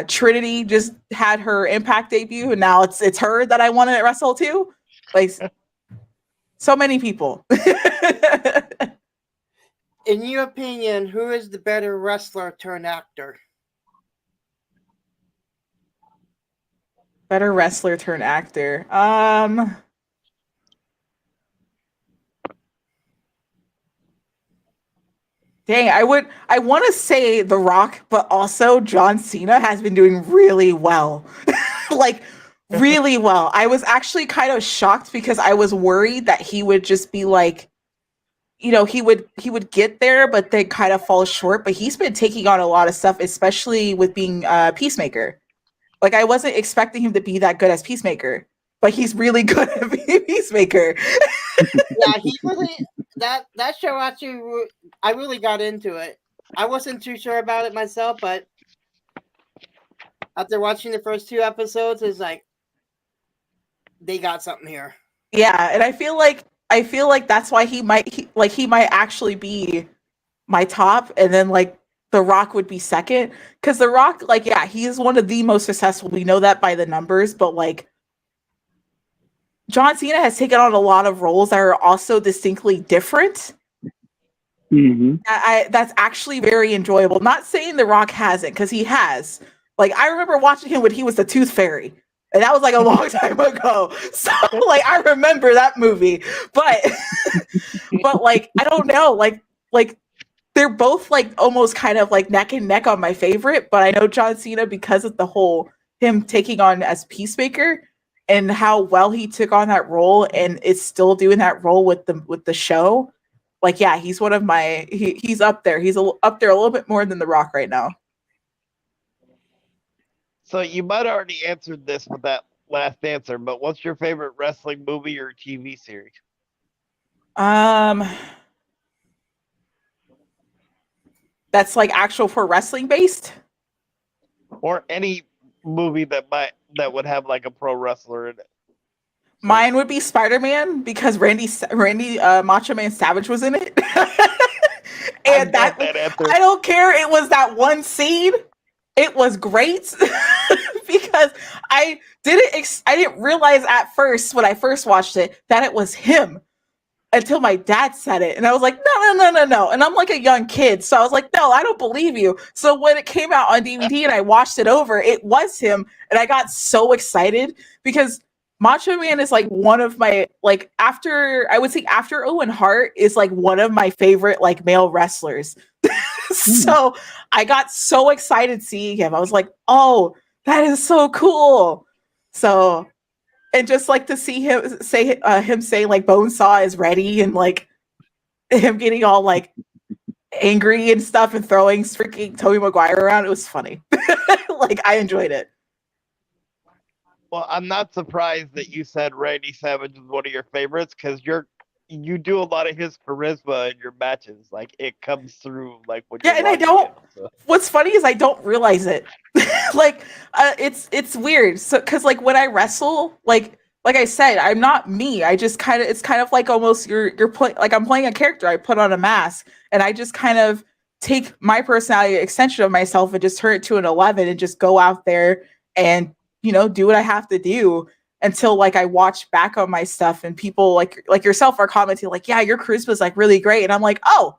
Trinity just had her Impact debut, and now it's her that I want to wrestle too. Like so many people. In your opinion, who is the better wrestler turned actor? Better wrestler turned actor. Dang, I want to say The Rock, but also John Cena has been doing really well. Like really well. I was actually kind of shocked, because I was worried that he would just be like, you know, he would get there, but then kind of fall short. But he's been taking on a lot of stuff, especially with being Peacemaker. Like I wasn't expecting him to be that good as Peacemaker, but he's really good at being Peacemaker. Yeah, he really that show actually, I really got into it. I wasn't too sure about it myself, but after watching the first 2 episodes, it's like they got something here. Yeah, and I feel like that's why he might actually be my top, and then like The Rock would be second, because The Rock, like, yeah, he is one of the most successful. We know that by the numbers, but like John Cena has taken on a lot of roles that are also distinctly different. Mm-hmm. That's actually very enjoyable. Not saying The Rock hasn't, because he has. Like I remember watching him when he was the Tooth Fairy. And that was like a long time ago. So like I remember that movie. But but like I don't know, like they're both like almost kind of like neck and neck on my favorite, but I know John Cena, because of the whole him taking on as Peacemaker, and how well he took on that role and is still doing that role with the show. Like, yeah, he's one of my he's up there. He's up there a little bit more than The Rock right now. So you might have already answered this with that last answer, but what's your favorite wrestling movie or TV series? That's like actual pro wrestling based. Or any movie that would have like a pro wrestler in it. Mine would be Spider-Man because Randy Macho Man Savage was in it. And that I don't care. It was that one scene. It was great because I didn't realize at first when I first watched it that it was him until my dad said it, and I was like, no, and I'm like a young kid, so I was like, no, I don't believe you. So when it came out on DVD and I watched it over, it was him, and I got so excited because Macho Man is like one of my after Owen Hart is like one of my favorite like male wrestlers. So I got so excited seeing him. I was like, oh, that is so cool. So, and just like to see him say like Bonesaw is ready, and like him getting all like angry and stuff and throwing freaking Tobey Maguire around. It was funny. Like, I enjoyed it. Well, I'm not surprised that you said Randy Savage is one of your favorites because you do a lot of his charisma in your matches. Like, it comes through like when you're and I don't. What's funny is I don't realize it. Like, it's weird. So, because like when I wrestle, like I said, I'm not me. I just it's kind of like almost you're like I'm playing a character. I put on a mask, and I just kind of take my personality extension of myself and just turn it to an 11 and just go out there and do what I have to do until like I watch back on my stuff and people like yourself are commenting like, yeah, your charisma is like really great, and I'm like, oh,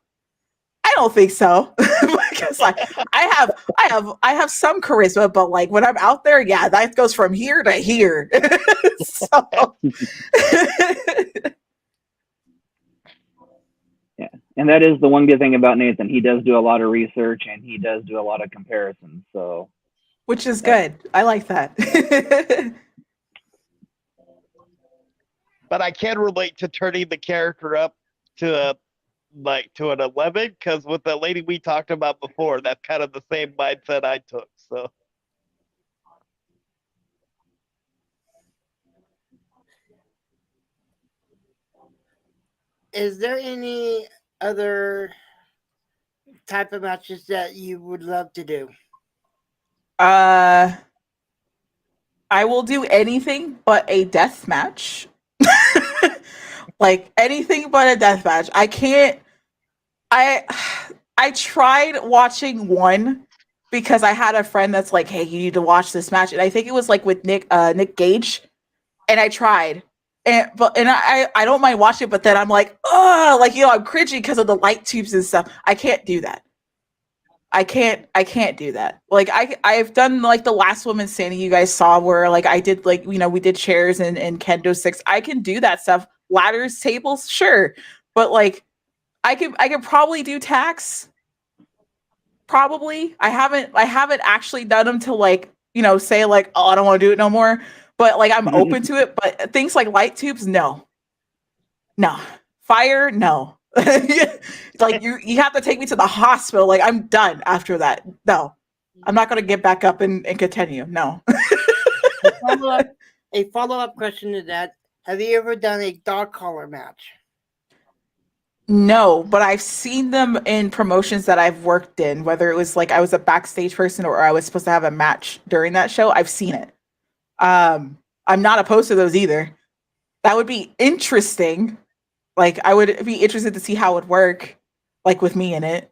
I don't think so. Because like I have some charisma, but like when I'm out there, yeah, that goes from here to here. So. Yeah, and that is the one good thing about Nathan. He does do a lot of research and he does do a lot of comparisons. So, which is good. I like that. But I can relate to turning the character up to an 11 because with the lady we talked about before, that's kind of the same mindset I took. So. Is there any other type of matches that you would love to do? I will do anything but a death match. Like anything but a death match. I can't. I tried watching one because I had a friend that's like, hey, you need to watch this match, and I think it was like with Nick Gage, and I tried, and I don't mind watching it, but then I'm like, oh, like I'm cringing because of the light tubes and stuff. I can't do that. I can't do that. Like I've done like the last woman standing you guys saw where like I did like we did chairs and kendo sticks. I can do that stuff. Ladders, tables, sure, but like I could probably do tacks. Probably. I haven't actually done them to like say like, oh, I don't want to do it no more. But like I'm open to it. But things like light tubes, no. Fire, no. Like you have to take me to the hospital. Like I'm done after that. No, I'm not going to get back up and continue. No. A follow-up question to that: have you ever done a dog collar match? No, but I've seen them in promotions that I've worked in. Whether it was like I was a backstage person or I was supposed to have a match during that show, I've seen it. I'm not opposed to those either. That would be interesting. Like, I would be interested to see how it would work, like, with me in it.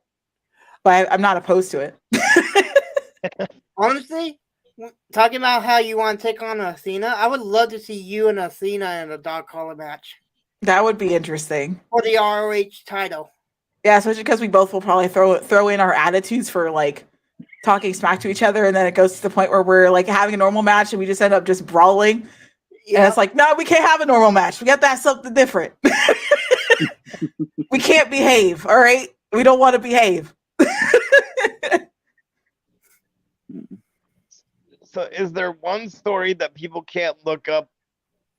But I'm not opposed to it. Honestly, talking about how you want to take on Athena, I would love to see you and Athena in a dog collar match. That would be interesting. For the ROH title. Yeah, especially because we both will probably throw in our attitudes for, like, talking smack to each other, and then it goes to the point where we're, like, having a normal match, and we just end up just brawling. Yep. And it's like, no, we can't have a normal match. We got to have something different. We can't behave, all right? We don't want to behave. So is there one story that people can't look up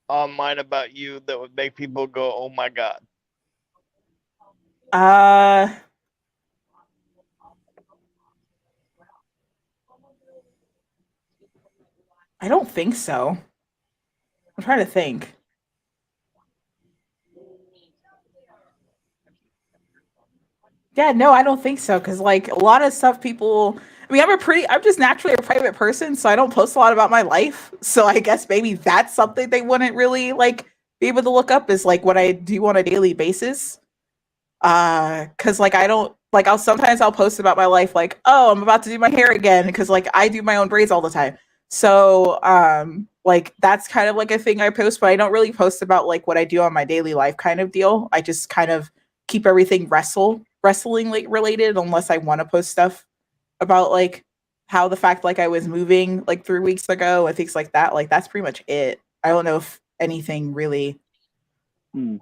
online about you that would make people go, "Oh my god"? Uh, I don't think so. I'm trying to think. Yeah, no, I don't think so. Cause like a lot of stuff people, I mean, I'm just naturally a private person, so I don't post a lot about my life. So I guess maybe that's something they wouldn't really like be able to look up is like what I do on a daily basis. Cause like I don't like I'll post about my life like, oh, I'm about to do my hair again because like I do my own braids all the time. So like that's kind of like a thing I post, but I don't really post about like what I do on my daily life kind of deal. I just kind of keep everything wrestling like related unless I want to post stuff about like how the fact like I was moving like 3 weeks ago and things like that. Like that's pretty much it. I don't know if anything really. Hmm.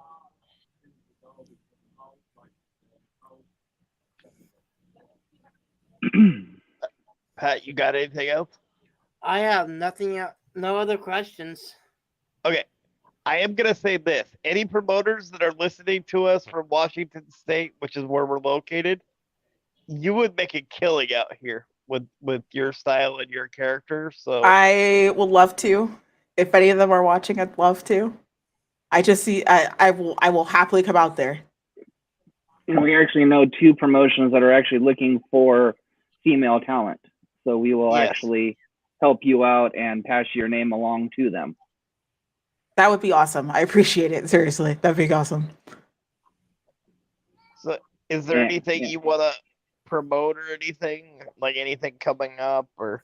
Pat, you got anything else? I have nothing else, no other questions. Okay. I am going to say this. Any promoters that are listening to us from Washington State, which is where we're located, you would make a killing out here with your style and your character. So I would love to. If any of them are watching, I'd love to. I will happily come out there. And we actually know two promotions that are actually looking for female talent. So we will Yes. actually help you out and pass your name along to them. That would be awesome. I appreciate it. Seriously. That'd be awesome. So is there Yeah, anything yeah. you want to promote or anything? Like anything coming up or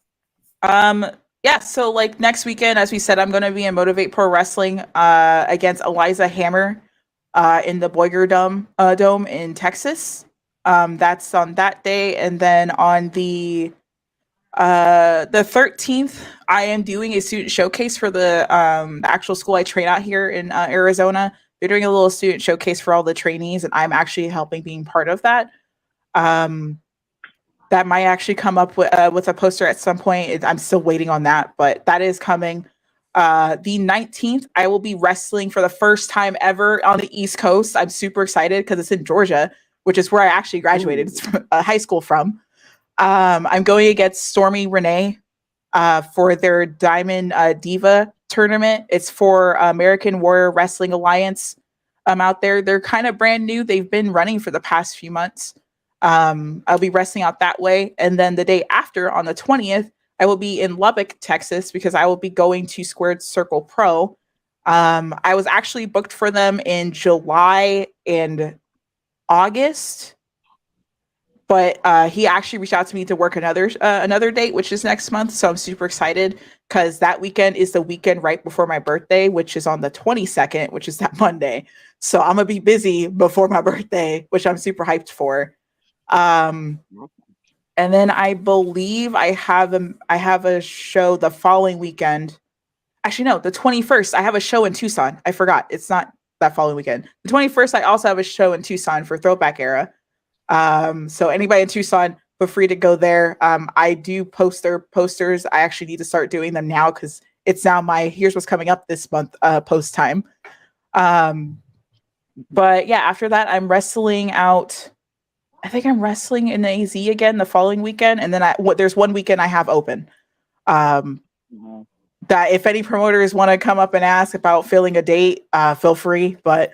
Um yeah, so like next weekend, as we said, I'm gonna be in Motivate Pro Wrestling against Eliza Hammer in the Boiger Dome in Texas. That's on that day. And then on the 13th, I am doing a student showcase for the actual school I train out here in Arizona. They're doing a little student showcase for all the trainees, and I'm actually helping being part of that. Um, that might actually come up with a poster at some point. I'm still waiting on that, but that is coming. The 19th, I will be wrestling for the first time ever on the East Coast. I'm super excited because it's in Georgia, which is where I actually graduated from, high school from. I'm going against Stormy Renee for their Diamond Diva tournament. It's for American Warrior Wrestling Alliance out there. They're kind of brand new. They've been running for the past few months. I'll be wrestling out that way. And then the day after, on the 20th, I will be in Lubbock, Texas, because I will be going to Squared Circle Pro. I was actually booked for them in July and August, but he actually reached out to me to work another date, which is next month. So I'm super excited because that weekend is the weekend right before my birthday, which is on the 22nd, which is that Monday. So I'm gonna be busy before my birthday, which I'm super hyped for. Um, and then I believe I have a show the following weekend. Actually, no, the 21st. I have a show in Tucson. I forgot. It's not that following weekend. The 21st, I also have a show in Tucson for Throwback Era. So anybody in Tucson, feel free to go there. I do post their posters. I actually need to start doing them now because it's now my here's what's coming up this month post time. But yeah, after that, I'm wrestling out. I think I'm wrestling in the AZ again the following weekend, and then there's one weekend I have open. That if any promoters want to come up and ask about filling a date, feel free. But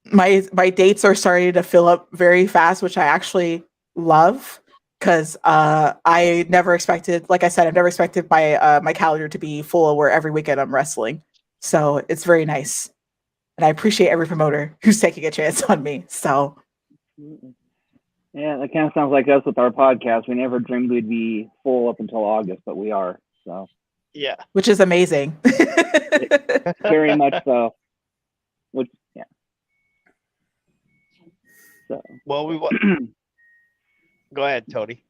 my dates are starting to fill up very fast, which I actually love because I never expected, like I said, I've never expected my calendar to be full where every weekend I'm wrestling. So it's very nice. And I appreciate every promoter who's taking a chance on me. So yeah, that kind of sounds like us with our podcast. We never dreamed we'd be full up until August, but we are. So yeah, which is amazing. very much so. Which yeah. So well, we want. Go ahead, Tony.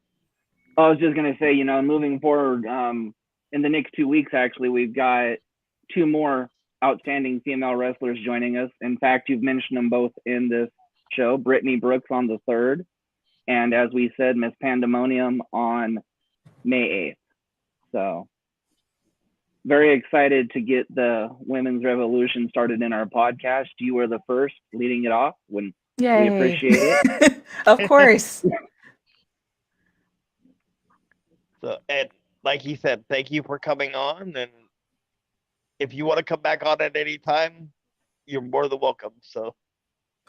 I was just gonna say, moving forward, in the next 2 weeks, actually, we've got two more outstanding female wrestlers joining us. In fact, you've mentioned them both in this show. Brittany Brooks on the 3rd, and as we said, Miss Pandemonium on May 8th. So very excited to get the women's revolution started in our podcast. You were the first leading it off. When Yay. we appreciate it. Of course. So, and like he said, thank you for coming on. And if you want to come back on at any time, you're more than welcome. So,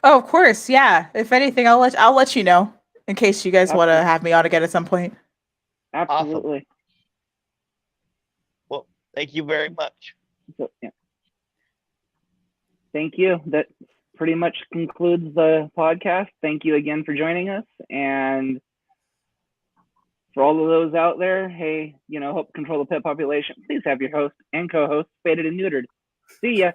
Oh, of course. Yeah. If anything, I'll let you know in case you guys want to have me on again at some point. Absolutely. Awesome. Well, thank you very much. So, yeah. Thank you. That pretty much concludes the podcast. Thank you again for joining us. And for all of those out there, hey, help control the pet population. Please have your host and co-host faded and neutered. See ya.